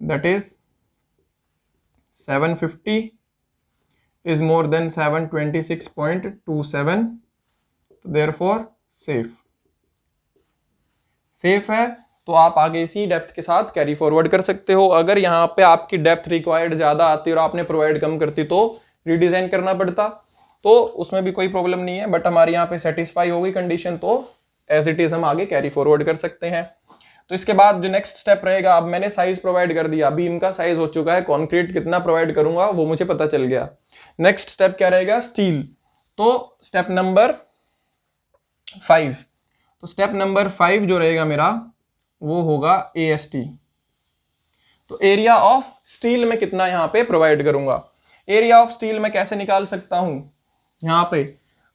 that is 750 is more than 726.27, therefore safe है। तो आप आगे इसी डेप्थ के साथ कैरी फॉरवर्ड कर सकते हो। अगर यहाँ पे आपकी डेप्थ रिक्वायर्ड ज्यादा आती और आपने प्रोवाइड कम करती तो रीडिजाइन करना पड़ता, तो उसमें भी कोई प्रॉब्लम नहीं है, बट हमारे यहाँ पे सेटिस्फाई हो गई कंडीशन, तो एज इट इज हम आगे कैरी फॉरवर्ड कर सकते हैं। तो इसके बाद जो नेक्स्ट स्टेप रहेगा, अब मैंने साइज प्रोवाइड कर दिया, बीम का साइज हो चुका है, कॉन्क्रीट कितना प्रोवाइड करूंगा वो मुझे पता चल गया। नेक्स्ट स्टेप क्या रहेगा, स्टील। तो स्टेप नंबर 5, तो स्टेप नंबर 5 जो रहेगा मेरा वो होगा AST। तो एरिया ऑफ स्टील में कितना यहां पे प्रोवाइड करूंगा। एरिया ऑफ स्टील में कैसे निकाल सकता हूं, यहां पे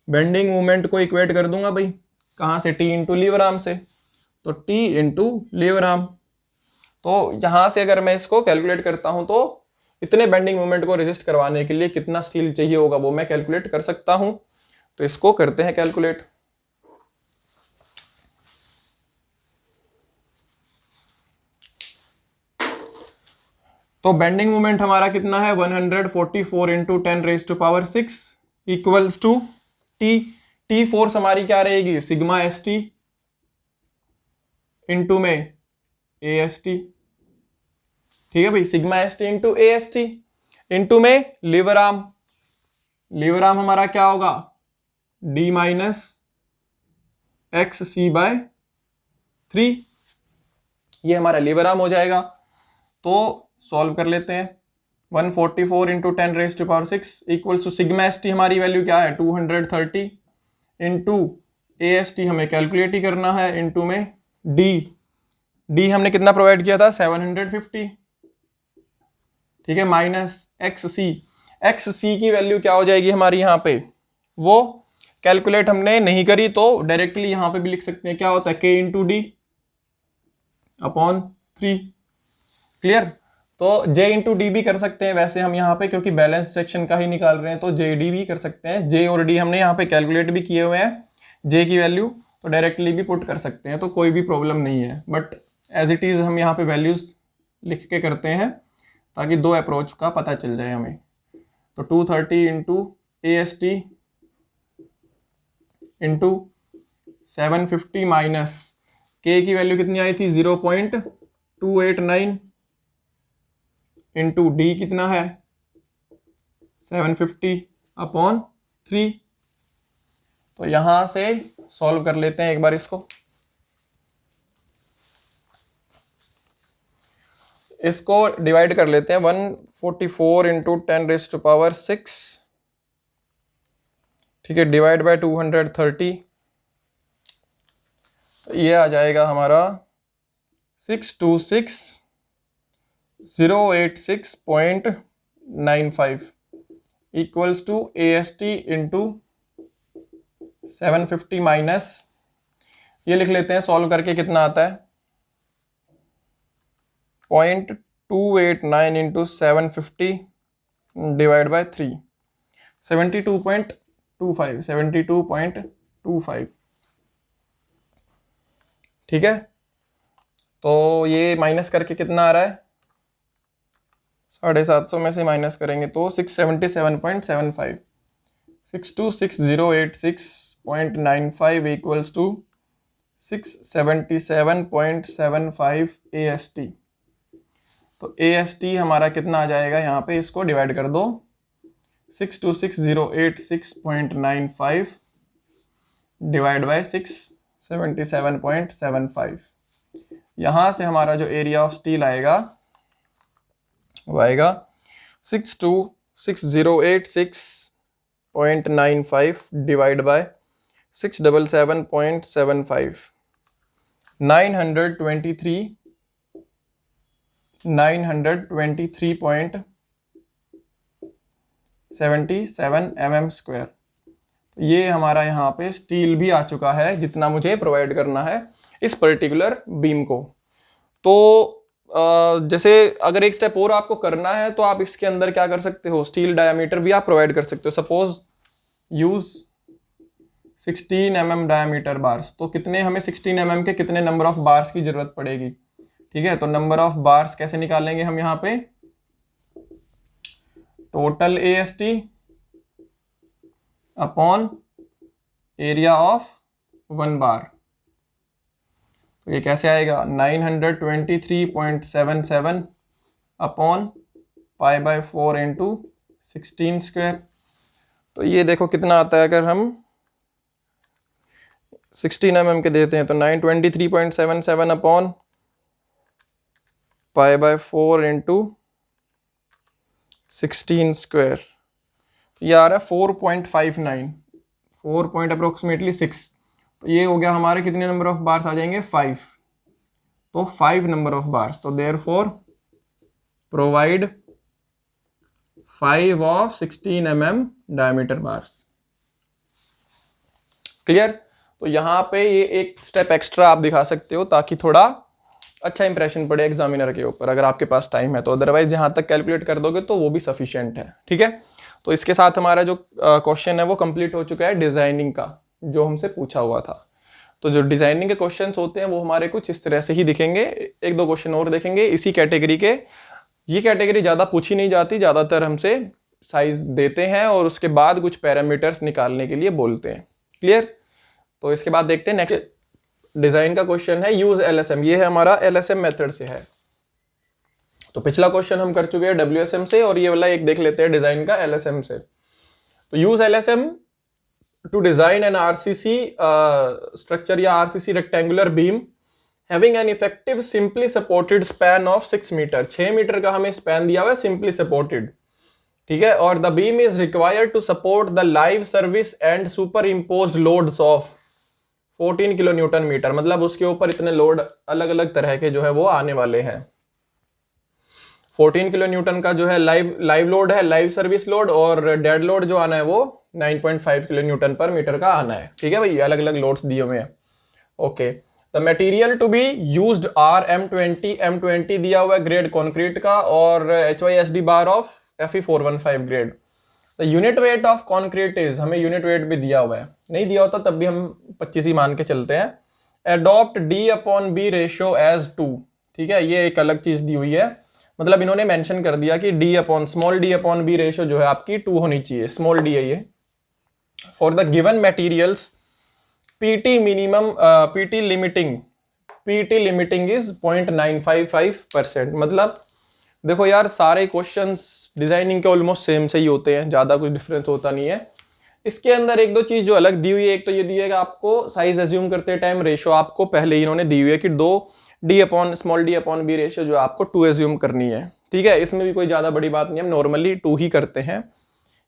बेंडिंग मूवमेंट को इक्वेट कर दूंगा भाई, कहां से, T इंटू लीवर आर्म से, तो T इंटू लीवर आर्म। तो यहां से अगर मैं इसको कैलकुलेट करता हूं तो इतने बेंडिंग मूवमेंट को रेजिस्ट करवाने के लिए कितना स्टील चाहिए होगा वो मैं कैलकुलेट कर सकता हूं। तो इसको करते हैं कैलकुलेट। तो बेंडिंग मूवमेंट हमारा कितना है 144 into 10 raise to power 6 equals to T force हमारी क्या रहेगी, सिग्मा ST इंटू में AST, ठीक है भाई, sigma ST into AST into में लीवर आर्म। लीवर आर्म हमारा क्या होगा D माइनस XC बाय 3, ये हमारा लीवर आर्म हो जाएगा। तो सॉल्व कर लेते हैं, 144 into 10 raise to power 6 equals to sigma ST हमारी वैल्यू क्या है 230 इंटू AST हमें कैलकुलेट ही करना है, इंटू में D हमने कितना प्रोवाइड किया था 750, ठीक है, माइनस XC की वैल्यू क्या हो जाएगी हमारी यहाँ पे, वो कैलकुलेट हमने नहीं करी तो डायरेक्टली यहाँ पे भी लिख सकते हैं, क्या होता है K into D upon 3, clear. तो J इंटू डी भी कर सकते हैं वैसे हम यहाँ पे, क्योंकि बैलेंस सेक्शन का ही निकाल रहे हैं, तो JD भी कर सकते हैं। J और D हमने यहाँ पे कैलकुलेट भी किए हुए हैं, J की वैल्यू, तो डायरेक्टली भी पुट कर सकते हैं, तो कोई भी प्रॉब्लम नहीं है। बट एज इट इज हम यहाँ पे वैल्यूज लिख के करते हैं ताकि दो अप्रोच का पता चल जाए हमें। तो 230 into AST into 750 minus K की वैल्यू कितनी आई थी 0.289 इंटू D कितना है 750 अपॉन 3। तो यहां से सॉल्व कर लेते हैं एक बार इसको। डिवाइड कर लेते हैं 144 इंटू 10 रेज टू पावर 6, ठीक है, डिवाइड बाय 230, तो ये आ जाएगा हमारा 626,086.95 equals to AST into 750 minus, ये लिख लेते हैं सॉल्व करके कितना आता है 289 इंटू 750 डिवाइड बाय 3, 72.25। ठीक है, तो ये माइनस करके कितना आ रहा है, 750 में से माइनस करेंगे तो 677.75, 626086.95 इक्वल्स टू 677.75 AST। तो AST हमारा कितना आ जाएगा, यहाँ पे इसको डिवाइड कर दो, 626086.95 डिवाइड बाय 677.75। यहाँ से हमारा जो एरिया ऑफ स्टील आएगा वो आएगा 6268086.95 डिवाइड बाय 677.75, 923.77 mm स्क्वायर। ये हमारा यहाँ पे स्टील भी आ चुका है जितना मुझे प्रोवाइड करना है इस पर्टिकुलर बीम को। तो जैसे अगर एक स्टेप और आपको करना है तो आप इसके अंदर क्या कर सकते हो, स्टील डायमीटर भी आप प्रोवाइड कर सकते हो। Suppose use 16 mm diameter bars, तो कितने हमें 16 mm के कितने नंबर ऑफ बार्स की जरूरत पड़ेगी। ठीक है, तो नंबर ऑफ बार्स कैसे निकालेंगे हम, यहाँ पे total AST upon area of 1 बार। तो ये कैसे आएगा, 923.77 upon pi by 4 into 16 square. तो ये देखो कितना आता है, अगर हम 16 mm के देते हैं तो 923.77 upon pi by 4 into 16 square, ये आ रहा है 4.59, 4 पॉइंट अप्रोक्सीमेटली 6। तो ये हो गया हमारे कितने नंबर ऑफ बार्स आ जाएंगे, 5। तो 5 नंबर ऑफ बार्स, तो therefore provide 5 of 16 mm diameter bars. Clear. तो यहाँ पे ये एक स्टेप एक्स्ट्रा आप दिखा सकते हो ताकि थोड़ा अच्छा इंप्रेशन पड़े एग्जामिनर के ऊपर, अगर आपके पास टाइम है तो। अदरवाइज जहां तक कैलकुलेट कर दोगे तो वो भी सफिशिएंट है। ठीक है, तो इसके साथ हमारा जो क्वेश्चन है वो कंप्लीट हो चुका है डिजाइनिंग का, जो हमसे पूछा हुआ था। तो जो डिजाइनिंग के क्वेश्चंस होते हैं वो हमारे कुछ इस तरह से ही दिखेंगे। एक दो क्वेश्चन और देखेंगे इसी कैटेगरी के। ये कैटेगरी ज़्यादा पूछी नहीं जाती, ज़्यादातर हमसे साइज देते हैं और उसके बाद कुछ पैरामीटर्स निकालने के लिए बोलते हैं। क्लियर। तो इसके बाद देखते हैं नेक्स्ट डिजाइन का क्वेश्चन है, यूज LSM। ये है हमारा LSM मेथड से है। तो पिछला क्वेश्चन हम कर चुके हैं WSM से, और ये वाला एक देख लेते हैं डिजाइन का LSM से। तो use LSM to design an RCC structure या RCC rectangular beam having an effective simply supported span of 6 metre. 6 metre का हमें स्पैन दिया हुआ है, सिंपली सपोर्टेड। ठीक है, और the beam is required to support the live service and superimposed loads of 14 kilo newton metre. मतलब उसके ऊपर इतने लोड अलग अलग तरह के जो है वो आने वाले हैं। 14 किलो न्यूटन का जो है लाइव लोड है, लाइव सर्विस लोड, और डेड लोड जो आना है वो 9.5 किलो न्यूटन पर मीटर का आना है। ठीक है भाई, अलग अलग लोड्स दिए हुए हैं। Okay, the material to be used are M20 दिया हुआ है ग्रेड कॉन्क्रीट का, और HYSD bar of Fe415 grade. The unit weight of concrete is, हमें यूनिट वेट भी दिया हुआ है, नहीं दिया होता तब भी हम 25 ही मान के चलते हैं। Adopt D/B ratio as 2। ठीक है, ये एक अलग चीज दी हुई है, मतलब इन्होंने मेंशन कर दिया कि स्मॉल D/B रेशियो जो है आपकी 2 होनी चाहिए, स्मॉल d है ये। For the given materials PT minimum PT limiting is 0.955%। मतलब देखो यार, सारे क्वेश्चंस डिजाइनिंग के ऑलमोस्ट सेम से ही होते हैं, ज्यादा कुछ डिफरेंस होता नहीं है। इसके अंदर एक दो चीज जो अलग दी हुई है, एक तो ये दी है कि आपको साइज एज्यूम करते टाइम रेशियो आपको पहले ही इन्होंने दी हुई है कि स्मॉल D/B रेशियो जो आपको 2 एज्यूम करनी है। ठीक है, इसमें भी कोई ज्यादा बड़ी बात नहीं है, हम नॉर्मली 2 ही करते हैं।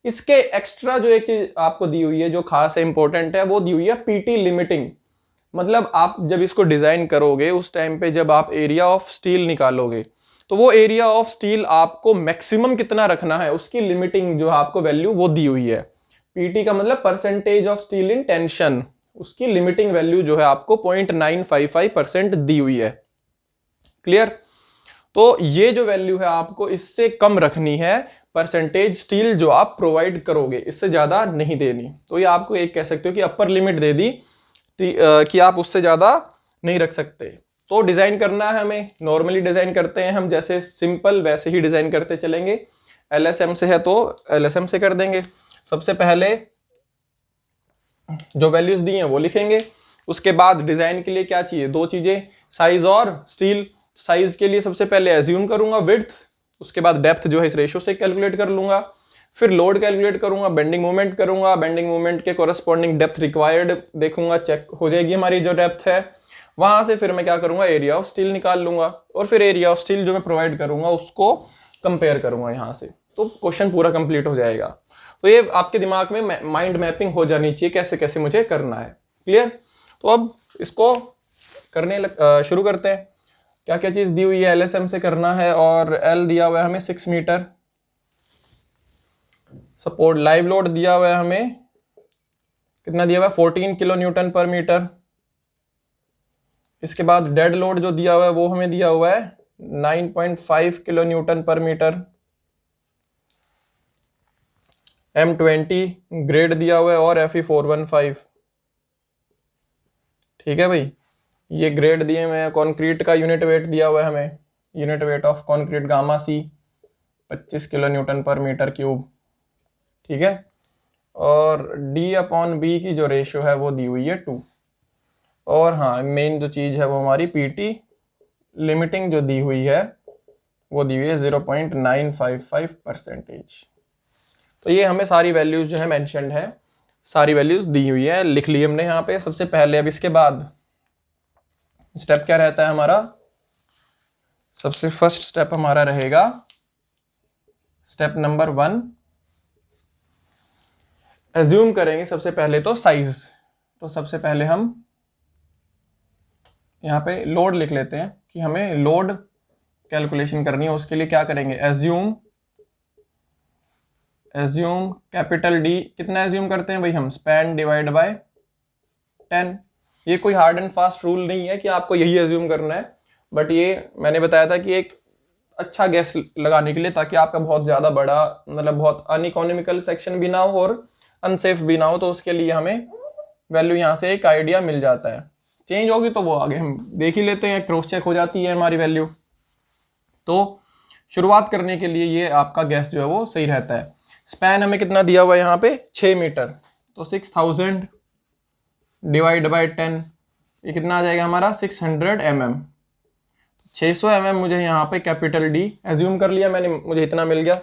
इसके एक्स्ट्रा जो एक चीज आपको दी हुई है जो खास है, इंपॉर्टेंट है, वो दी हुई है PT लिमिटिंग। मतलब आप जब इसको डिजाइन करोगे उस टाइम पे जब आप एरिया ऑफ स्टील निकालोगे तो वो एरिया ऑफ स्टील आपको मैक्सिमम कितना रखना है, उसकी लिमिटिंग जो आपको वैल्यू वो दी हुई है। PT का मतलब percentage of steel in tension, उसकी लिमिटिंग वैल्यू जो है आपको 0.955% दी हुई है। क्लियर। तो ये जो वैल्यू है आपको इससे कम रखनी है, परसेंटेज स्टील जो आप प्रोवाइड करोगे, इससे ज़्यादा नहीं देनी। तो ये आपको एक कह सकते हो कि अपर लिमिट दे दी कि आप उससे ज़्यादा नहीं रख सकते। तो डिज़ाइन करना है हमें, नॉर्मली डिज़ाइन करते हैं हम, जैसे सिंपल वैसे ही डिज़ाइन करते चलेंगे। LSM से है तो LSM से कर देंगे। सबसे पहले जो वैल्यूज़ दी हैं वो लिखेंगे। उसके बाद डिज़ाइन के लिए क्या चाहिए, दो चीज़ें, साइज और स्टील। साइज के लिए सबसे पहले एज्यूम करूंगा विड्थ, उसके बाद डेप्थ जो है इस रेशो से कैलकुलेट कर लूंगा, फिर लोड कैलकुलेट करूंगा, बेंडिंग मोमेंट करूंगा, बेंडिंग मोमेंट के कोरस्पॉन्डिंग डेप्थ रिक्वायर्ड देखूंगा, चेक हो जाएगी हमारी जो डेप्थ है। वहां से फिर मैं क्या करूंगा, एरिया ऑफ स्टील निकाल लूंगा, और फिर एरिया ऑफ स्टील जो मैं प्रोवाइड करूंगा उसको कंपेयर करूंगा यहाँ से, तो क्वेश्चन पूरा कंप्लीट हो जाएगा। तो ये आपके दिमाग में माइंड मैपिंग हो जानी चाहिए कैसे कैसे मुझे करना है। क्लियर? तो अब इसको करने शुरू करते हैं। क्या क्या चीज दी हुई है, LSM से करना है, और L दिया हुआ है हमें 6 मीटर। सपोर्ट लाइव लोड दिया हुआ है हमें, कितना दिया हुआ है, 14 किलो न्यूटन पर मीटर। इसके बाद डेड लोड जो दिया हुआ है वो हमें दिया हुआ है 9.5 किलो न्यूटन पर मीटर। M20 ग्रेड दिया हुआ है और Fe415। ठीक है भाई, ये ग्रेड दिए हुए हैं। कॉन्क्रीट का यूनिट वेट दिया हुआ है हमें, unit weight of concrete gamma C 25 kilo Newton पर मीटर क्यूब। ठीक है, और D/B की जो रेशियो है वो दी हुई है 2। और हाँ, मेन जो चीज़ है वो हमारी PT लिमिटिंग जो दी हुई है वो दी हुई है 0.955%। तो ये हमें सारी वैल्यूज जो है मेंशन्ड है, सारी वैल्यूज दी हुई है, लिख ली हमने यहाँ पे सबसे पहले। अब इसके बाद स्टेप क्या रहता है हमारा, सबसे फर्स्ट स्टेप हमारा रहेगा स्टेप नंबर 1, एज्यूम करेंगे सबसे पहले तो साइज। तो सबसे पहले हम यहाँ पे लोड लिख लेते हैं कि हमें लोड कैलकुलेशन करनी है। उसके लिए क्या करेंगे, एज्यूम कैपिटल D। कितना एज्यूम करते हैं भाई हम, स्पैन डिवाइड बाय 10। ये कोई हार्ड एंड फास्ट रूल नहीं है कि आपको यही एज्यूम करना है, बट ये मैंने बताया था कि एक अच्छा गैस लगाने के लिए, ताकि आपका बहुत ज़्यादा बड़ा, मतलब बहुत अनइकोनॉमिकल सेक्शन भी ना हो और अनसेफ भी ना हो। तो उसके लिए हमें वैल्यू यहाँ से एक आइडिया मिल जाता है। चेंज होगी तो वो आगे हम देख ही लेते हैं, क्रॉस चेक हो जाती है हमारी वैल्यू। तो शुरुआत करने के लिए ये आपका गैस जो है वो सही रहता है। स्पैन हमें कितना दिया हुआ है यहाँ पे, 6 मीटर। तो 6000 डिवाइड बाय 10, ये कितना आ जाएगा हमारा, 600 mm। 600 mm मुझे यहाँ पे कैपिटल D एज्यूम कर लिया मैंने, मुझे इतना मिल गया।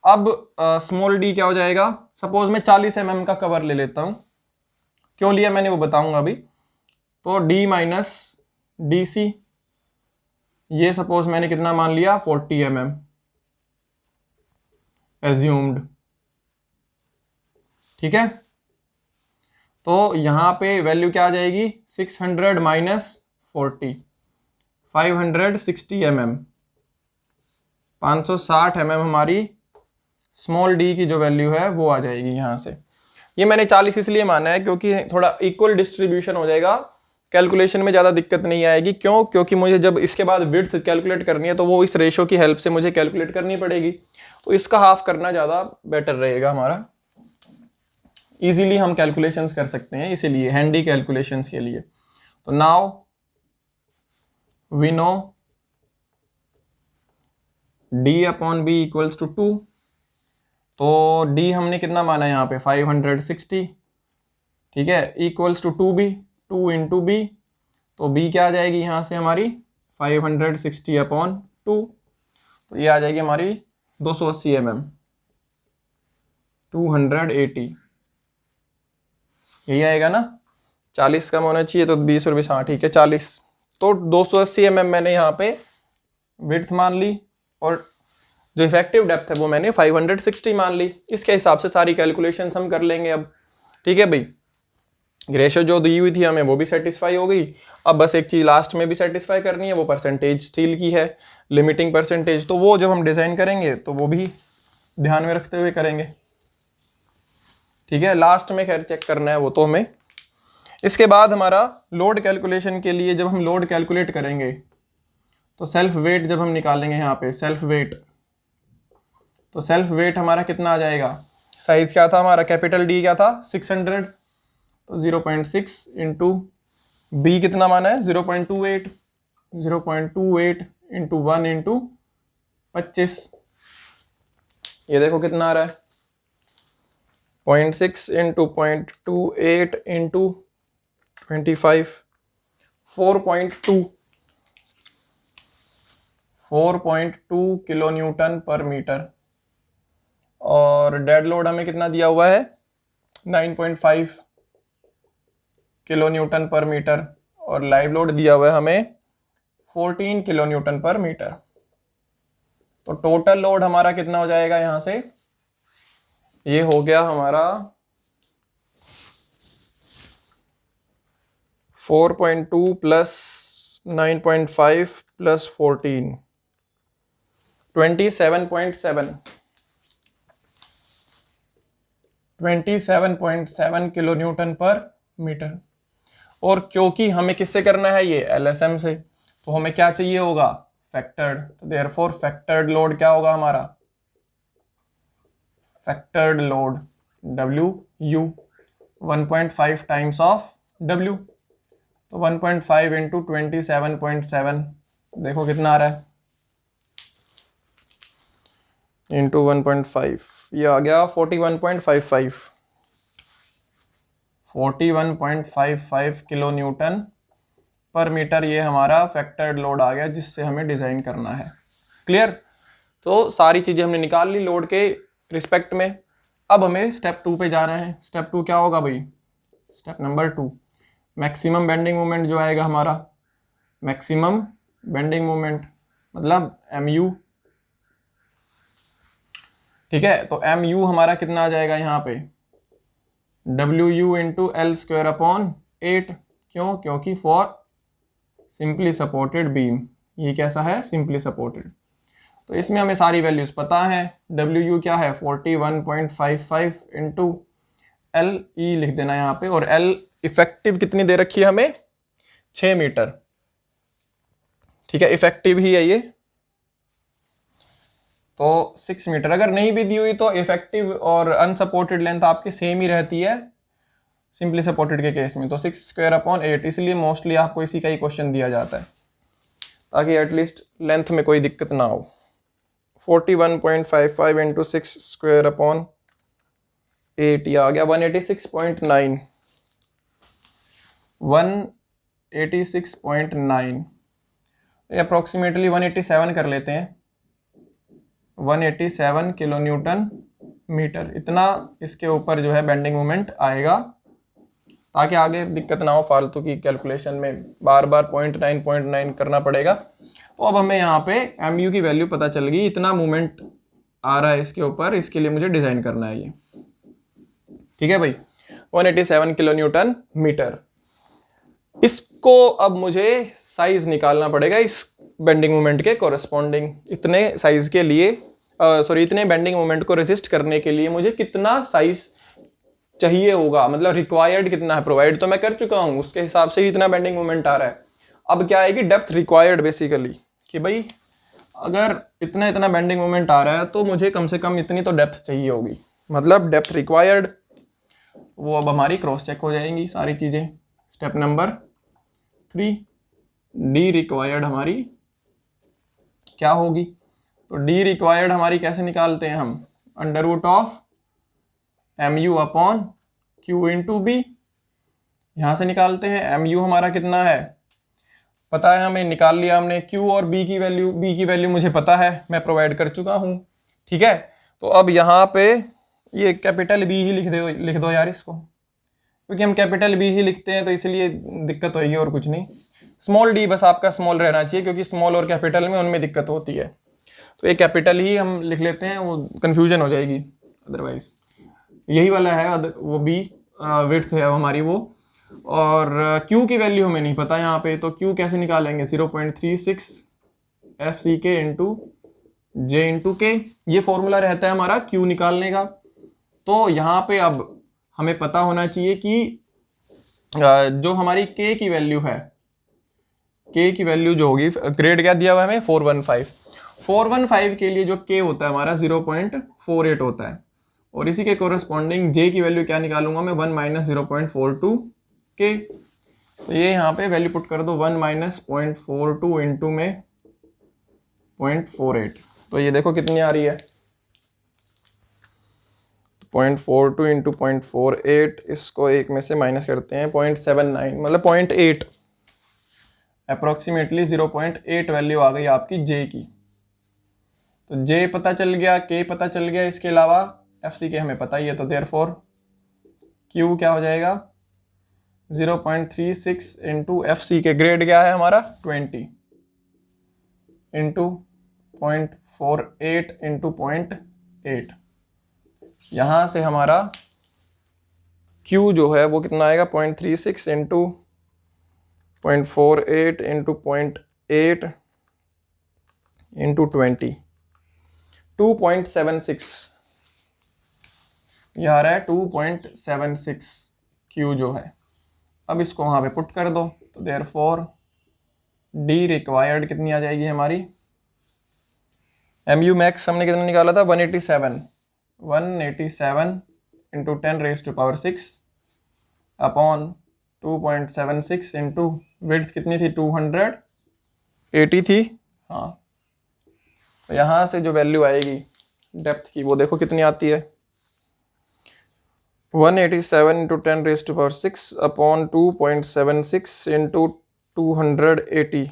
अब स्मॉल d क्या हो जाएगा, सपोज मैं 40 mm का कवर ले लेता हूँ, क्यों लिया मैंने वो बताऊंगा अभी। तो D माइनस DC, ये सपोज मैंने कितना मान लिया, 40 mm एज्यूम्ड। ठीक है, तो यहाँ पे वैल्यू क्या आ जाएगी, 600 माइनस 40, 560 mm, 560 mm हमारी स्मॉल d की जो वैल्यू है वो आ जाएगी यहाँ से। ये मैंने 40 इसलिए माना है क्योंकि थोड़ा इक्वल डिस्ट्रीब्यूशन हो जाएगा, कैलकुलेशन में ज़्यादा दिक्कत नहीं आएगी। क्यों, क्योंकि मुझे जब इसके बाद विड्थ कैलकुलेट करनी है तो वो इस रेशो की हेल्प से मुझे कैलकुलेट करनी पड़ेगी। तो इसका हाफ करना ज़्यादा बेटर रहेगा हमारा, इजीली हम कैलकुलेशंस कर सकते हैं, इसीलिए हैंडी कैलकुलेशंस के लिए। तो now we know D/B equals to 2। तो D हमने कितना माना यहाँ पे, 560। ठीक है, equals to 2B, 2 into B। तो B क्या आ जाएगी यहाँ से हमारी, 560/2। तो ये आ जाएगी हमारी 280 mm, 280। यही आएगा ना, 40 कम होना चाहिए तो 20 और 20, हाँ ठीक है 40। तो 280 mm मैंने यहाँ पे विड्थ मान ली, और जो इफेक्टिव डेप्थ है वो मैंने 560 मान ली। इसके हिसाब से सारी कैलकुलेशन हम कर लेंगे अब। ठीक है भाई, रेशो जो दी हुई थी हमें वो भी सेटिस्फाई हो गई। अब बस एक चीज़ लास्ट में भी सेटिस्फाई करनी है, वो परसेंटेज स्टील की है, लिमिटिंग परसेंटेज। तो वो जब हम डिज़ाइन करेंगे तो वो भी ध्यान में रखते हुए करेंगे। ठीक है, लास्ट में खैर चेक करना है वो तो हमें। इसके बाद हमारा लोड कैलकुलेशन के लिए जब हम लोड कैलकुलेट करेंगे तो सेल्फ वेट जब हम निकालेंगे यहाँ पे सेल्फ वेट, तो सेल्फ वेट हमारा कितना आ जाएगा, साइज क्या था हमारा, कैपिटल डी क्या था 600, तो 0.6 इंटू बी कितना माना है 0.28, 0.28 इंटू 1 इंटू 25, ये देखो कितना आ रहा है 0.6 इंटू 0.28 इंटू 25, 4.2 किलो न्यूटन पर मीटर। और डेड लोड हमें कितना दिया हुआ है 9.5 किलो न्यूटन पर मीटर, और लाइव लोड दिया हुआ है हमें 14 किलो न्यूटन पर मीटर। तो टोटल लोड हमारा कितना हो जाएगा यहां से, ये हो गया हमारा 4.2 प्लस 9.5 प्लस 14, 27.7 किलो न्यूटन पर मीटर। और क्योंकि हमें किससे करना है ये एलएसएम से, तो हमें क्या चाहिए होगा फैक्टर्ड, तो देयरफॉर फैक्टर्ड लोड क्या होगा हमारा, factored load WU 1.5 times of W, तो 1.5 इंटू 27.7 देखो कितना आ रहा है इंटू 1.5, ये आ गया 41.55 किलो न्यूटन पर मीटर, ये हमारा फैक्टर्ड लोड आ गया जिससे हमें डिज़ाइन करना है। क्लियर, तो सारी चीज़ें हमने निकाल ली लोड के रिस्पेक्ट में। अब हमें स्टेप 2 पे जाना है। स्टेप 2 क्या होगा भाई, step number 2 maximum bending moment जो आएगा हमारा, मैक्सिमम बेंडिंग मोमेंट मतलब MU, ठीक है। तो MU हमारा कितना आ जाएगा यहाँ पे WU into L square upon 8, क्यों, क्योंकि फॉर सिंपली सपोर्टेड बीम, ये कैसा है सिंपली सपोर्टेड। तो इसमें हमें सारी वैल्यूज पता है, WU क्या है 41.55 इंटू LE लिख देना यहाँ पे, और L इफेक्टिव कितनी दे रखी है हमें 6 मीटर, ठीक है, इफेक्टिव ही है ये, तो 6 मीटर। अगर नहीं भी दी हुई तो इफेक्टिव और अनसपोर्टेड लेंथ आपकी सेम ही रहती है सिंपली सपोर्टेड के केस में, तो 6 स्क्वायर अपॉन 8, इसलिए मोस्टली आपको इसी का ही क्वेश्चन दिया जाता है ताकि एटलीस्ट लेंथ में कोई दिक्कत ना हो। 41.55 इंटू 6 स्क्वायर अपॉन 8, ये आ गया 186.9, 186.9, अप्रोक्सीमेटली 187 कर लेते हैं, 187 किलो न्यूटन मीटर, इतना इसके ऊपर जो है बेंडिंग मोमेंट आएगा, ताकि आगे दिक्कत ना हो फालतू की कैलकुलेशन में बार बार 0.9 करना पड़ेगा। तो अब हमें यहाँ पे MU की वैल्यू पता चल गई, इतना मूवमेंट आ रहा है इसके ऊपर, इसके लिए मुझे डिजाइन करना है ये, ठीक है भाई, 187 किलो न्यूटन मीटर। इसको अब मुझे साइज निकालना पड़ेगा इस बेंडिंग मोमेंट के कोरेस्पॉन्डिंग, इतने साइज के लिए इतने बेंडिंग मोमेंट को रेजिस्ट करने के लिए मुझे कितना साइज चाहिए होगा, मतलब रिक्वायर्ड कितना है, प्रोवाइड तो मैं कर चुका हूं, उसके हिसाब से ही इतना बेंडिंग मोमेंट आ रहा है। अब क्या आएगी डेप्थ रिक्वायर्ड, बेसिकली कि भाई अगर इतना इतना बेंडिंग मोमेंट आ रहा है तो मुझे कम से कम इतनी तो डेप्थ चाहिए होगी, मतलब डेप्थ रिक्वायर्ड, वो अब हमारी क्रॉस चेक हो जाएंगी सारी चीजें। स्टेप नंबर 3 डी रिक्वायर्ड हमारी क्या होगी, तो डी रिक्वायर्ड हमारी कैसे निकालते हैं हम, under root of MU upon Q into B, यहां से निकालते हैं। MU हमारा कितना है पता है हमें, निकाल लिया हमने। Q और B की वैल्यू मुझे पता है, मैं प्रोवाइड कर चुका हूं, ठीक है। तो अब यहाँ पे ये कैपिटल B ही लिख दो यार इसको, क्योंकि हम कैपिटल B ही लिखते हैं तो इसलिए दिक्कत होगी और कुछ नहीं। स्मॉल d बस आपका स्मॉल रहना चाहिए, क्योंकि स्मॉल और कैपिटल में उनमें दिक्कत होती है, तो ये कैपिटल ही हम लिख लेते हैं, वो कन्फ्यूजन हो जाएगी अदरवाइज। यही वाला है वो B विड्थ है हमारी वो, और Q की वैल्यू हमें नहीं पता यहाँ पे, तो Q कैसे निकालेंगे 0.36 FCK into J into K, ये फॉर्मूला रहता है हमारा Q निकालने का। तो यहाँ पे अब हमें पता होना चाहिए कि जो हमारी K की वैल्यू है, के की वैल्यू जो होगी, ग्रेड क्या दिया हुआ है हमें 415। 415 के लिए जो के होता है हमारा 0.48 होता है, और इसी के कोरस्पॉन्डिंग जे की वैल्यू क्या निकालूंगा मैं, 1 माइनस 0.42 के। तो ये यहाँ पे वैल्यू पुट कर दो, 1 माइनस 0.42 इंटू में 0.48, तो ये देखो कितनी आ रही है, 0.42 इंटू 0.48, इसको एक में से माइनस करते हैं 0.79, मतलब 0.8, अप्रोक्सीमेटली 0.8 वैल्यू आ गई आपकी जे की। तो जे पता चल गया, के पता चल गया, इसके अलावा एफ सी के हमें पता ही है, तो देयरफॉर क्यू क्या हो जाएगा 0.36 इंटू एफ सी के ग्रेड क्या है हमारा 20 इंटू 0.48 इंटू 0.8, यहाँ से हमारा Q जो है वो कितना आएगा 0.36 इंटू 0.48 इंटू 0.8 इंटू 20, 2.76 ये आ रहा है 2.76 Q जो है। अब इसको वहाँ पे पुट कर दो, तो देयरफॉर डी रिक्वायर्ड कितनी आ जाएगी हमारी, MU मैक्स हमने कितना निकाला था 187 इंटू 10⁻6 अपॉन 2.76 इंटू विड्थ कितनी थी 280 थी, हाँ। तो यहाँ से जो वैल्यू आएगी डेप्थ की वो देखो कितनी आती है, 187 इंटू 10⁻6 अपॉन 2.76 इंटू 280,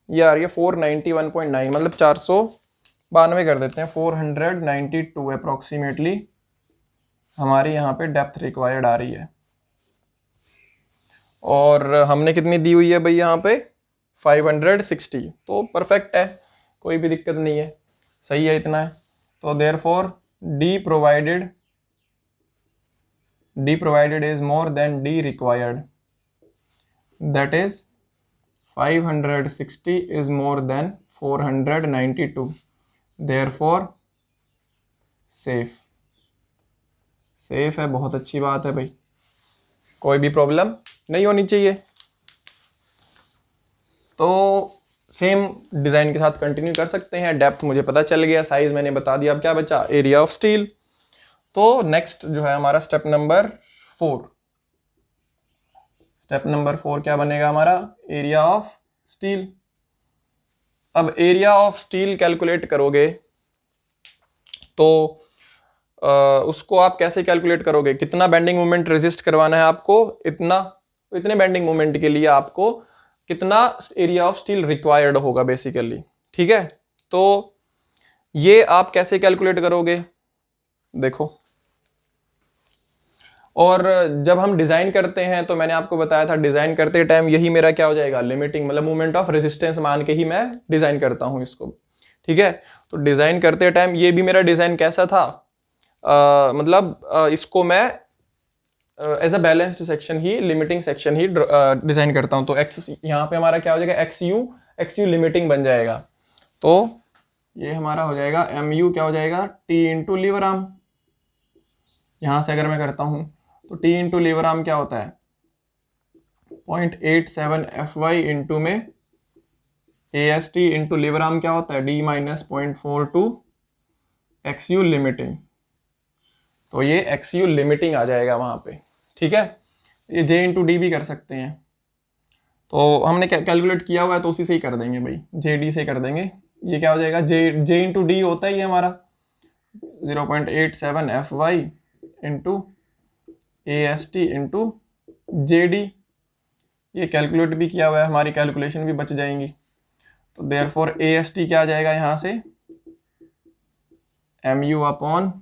ये आ रही है 491.9, मतलब 492 कर देते हैं, 492 अप्रोक्सीमेटली हमारी यहाँ पे डेप्थ रिक्वायर्ड आ रही है। और हमने कितनी दी हुई है भाई यहाँ पे 560, तो परफेक्ट है, कोई भी दिक्कत नहीं है, सही है, इतना है। तो therefore D provided is more than D required, that is 560 is more than 492, therefore safe है, बहुत अच्छी बात है भाई, कोई भी प्रॉब्लम नहीं होनी चाहिए। तो सेम डिज़ाइन के साथ कंटिन्यू कर सकते हैं, डेप्थ मुझे पता चल गया, साइज मैंने बता दिया, अब क्या बचा एरिया ऑफ स्टील। तो नेक्स्ट जो है हमारा स्टेप नंबर 4, स्टेप नंबर 4 क्या बनेगा हमारा, एरिया ऑफ स्टील। अब एरिया ऑफ स्टील कैलकुलेट करोगे तो उसको आप कैसे कैलकुलेट करोगे, कितना बेंडिंग मोमेंट रेजिस्ट करवाना है आपको, इतना, तो इतने बेंडिंग मोमेंट के लिए आपको कितना एरिया ऑफ स्टील रिक्वायर्ड होगा बेसिकली, ठीक है। तो ये आप कैसे कैलकुलेट करोगे देखो, और जब हम डिज़ाइन करते हैं तो मैंने आपको बताया था डिज़ाइन करते टाइम यही मेरा क्या हो जाएगा लिमिटिंग, मतलब मूवमेंट ऑफ रेजिस्टेंस मान के ही मैं डिज़ाइन करता हूँ इसको, ठीक है। तो डिज़ाइन करते टाइम ये भी मेरा डिज़ाइन कैसा था, मतलब इसको मैं एज अ बैलेंस्ड सेक्शन ही, लिमिटिंग सेक्शन ही डिज़ाइन करता हूँ। तो एक्स यहाँ पे हमारा क्या हो जाएगा, एक्स यू लिमिटिंग बन जाएगा, तो ये हमारा हो जाएगा MU क्या हो जाएगा T इंटू लीवर आर्म। यहाँ से अगर मैं करता हूँ तो T इंटू लीवर आर्म क्या होता है 0.87 FY इंटू में AST इंटू लीवर आर्म क्या होता है D माइनस 0.42 XU लिमिटिंग। तो ये XU लिमिटिंग आ जाएगा वहाँ पे, ठीक है। ये J इंटू डी भी कर सकते हैं, तो हमने कैलकुलेट किया हुआ है तो उसी से ही कर देंगे भाई, JD से कर देंगे। ये क्या हो जाएगा J इंटू डी होता है ये हमारा 0.87 FY into AST into JD, ये कैलकुलेट भी किया हुआ है, हमारी कैलकुलेशन भी बच जाएंगी। तो देयरफॉर AST क्या आ जाएगा यहाँ से MU upon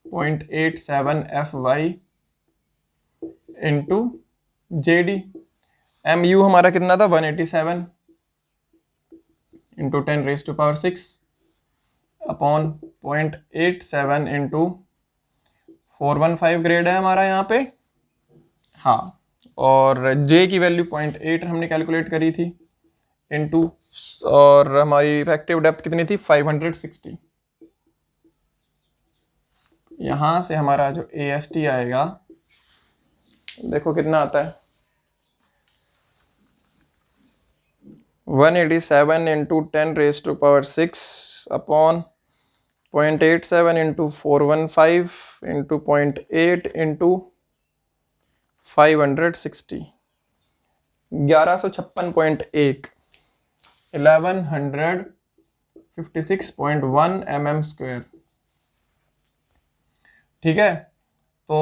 0.87 FY into JD। MU हमारा कितना था 187 इंटू 10⁻6 अपॉन 0.87 इंटू 415 ग्रेड है हमारा यहाँ पे, हाँ। और J की वैल्यू 0.8 हमने कैलकुलेट करी थी इंटू, और हमारी इफेक्टिव डेप्थ कितनी थी 560। यहाँ से हमारा जो AST आएगा देखो कितना आता है 187 into 10⁻6 upon 0.87 into 415 into 0.8 into 560 1156.1 1156.1 mm²। ठीक है, तो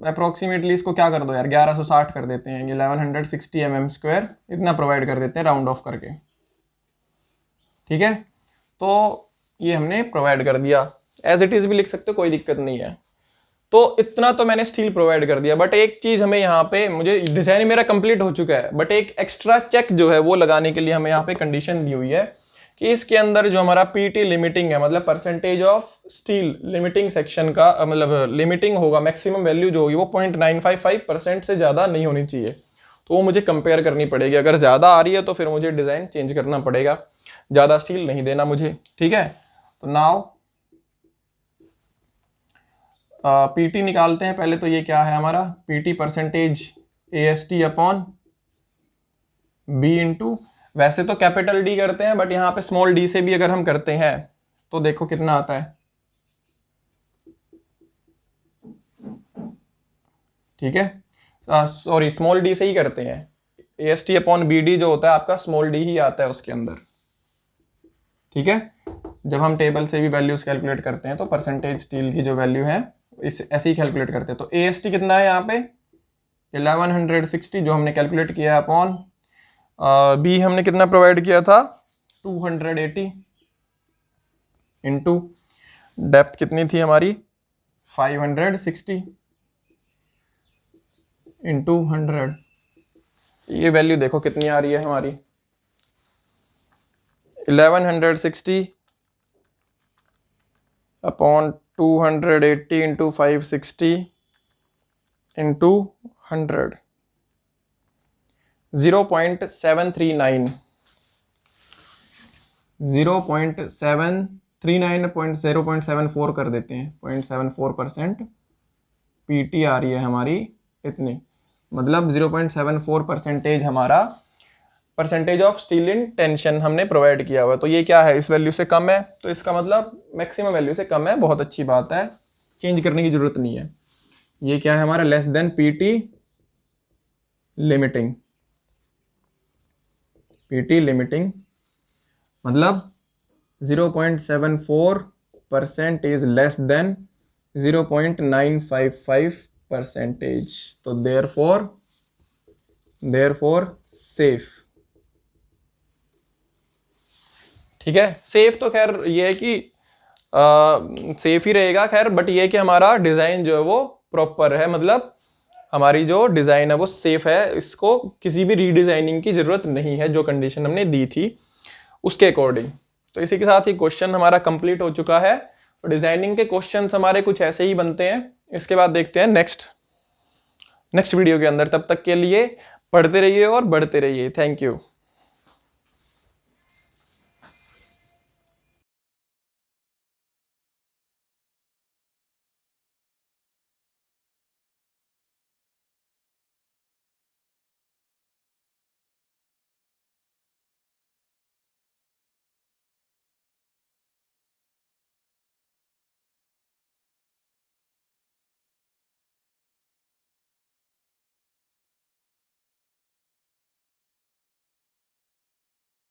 अप्रोक्सीमेटली इसको क्या कर दो यार, 1160 कर देते हैं, 1160 mm², इतना प्रोवाइड कर देते हैं राउंड ऑफ करके। ठीक है, तो ये हमने प्रोवाइड कर दिया, एज इट इज भी लिख सकते हो, कोई दिक्कत नहीं है। तो इतना तो मैंने स्टील प्रोवाइड कर दिया, बट एक चीज हमें यहाँ पे, मुझे डिजाइन मेरा कंप्लीट हो चुका है, बट एक एक्स्ट्रा चेक जो है वो लगाने के लिए हमें यहाँ पे कंडीशन दी हुई है कि इसके अंदर जो हमारा पीटी लिमिटिंग है, मतलब percentage of steel limiting section का, मतलब लिमिटिंग होगा, मैक्सिमम वैल्यू जो होगी वो 0.955% से ज़्यादा नहीं होनी चाहिए। तो वो मुझे कंपेयर करनी पड़ेगी, अगर ज़्यादा आ रही है तो फिर मुझे डिज़ाइन चेंज करना पड़ेगा, ज़्यादा स्टील नहीं देना मुझे। ठीक है, तो नाउ पीटी निकालते हैं पहले। तो ये क्या है हमारा PT percentage AST upon B into, वैसे तो कैपिटल डी करते हैं, बट यहाँ पे स्मॉल डी से भी अगर हम करते हैं तो देखो कितना आता है। ठीक है, सॉरी स्मॉल डी से ही करते हैं, AST अपॉन BD जो होता है आपका स्मॉल डी ही आता है उसके अंदर। ठीक है, जब हम टेबल से भी वैल्यूज कैलकुलेट करते हैं तो परसेंटेज स्टील की जो वैल्यू है इस ऐसे ही कैलकुलेट करते हैं। तो AST कितना है यहाँ पे 1160 जो हमने कैलकुलेट किया अपॉन बी हमने कितना प्रोवाइड किया था 280 इंटू डेप्थ कितनी थी हमारी 560 इंटू 100। ये वैल्यू देखो कितनी आ रही है हमारी 1160 अपॉन 280 इंटू 560 इंटू 100, 0.739 0.739.0.74 कर देते हैं, 0.74% पीटी आ रही है हमारी इतनी, मतलब 0.74% हमारा percentage of steel in tension हमने प्रोवाइड किया हुआ है। तो ये क्या है, इस वैल्यू से कम है, तो इसका मतलब मैक्सिमम वैल्यू से कम है, बहुत अच्छी बात है, चेंज करने की जरूरत नहीं है। ये क्या है हमारा less than PT limiting, PT limiting मतलब 0.74% इज लेस देन 0.955%। तो देयरफॉर सेफ। ठीक है, सेफ तो खैर ये है कि सेफ ही रहेगा खैर, बट ये कि हमारा डिजाइन जो है वो प्रॉपर है, मतलब हमारी जो डिजाइन है वो सेफ है, इसको किसी भी रीडिजाइनिंग की जरूरत नहीं है, जो कंडीशन हमने दी थी उसके अकॉर्डिंग। तो इसी के साथ ही क्वेश्चन हमारा कंप्लीट हो चुका है। तो डिजाइनिंग के क्वेश्चंस हमारे कुछ ऐसे ही बनते हैं, इसके बाद देखते हैं नेक्स्ट वीडियो के अंदर। तब तक के लिए पढ़ते रहिए और बढ़ते रहिए। Thank you.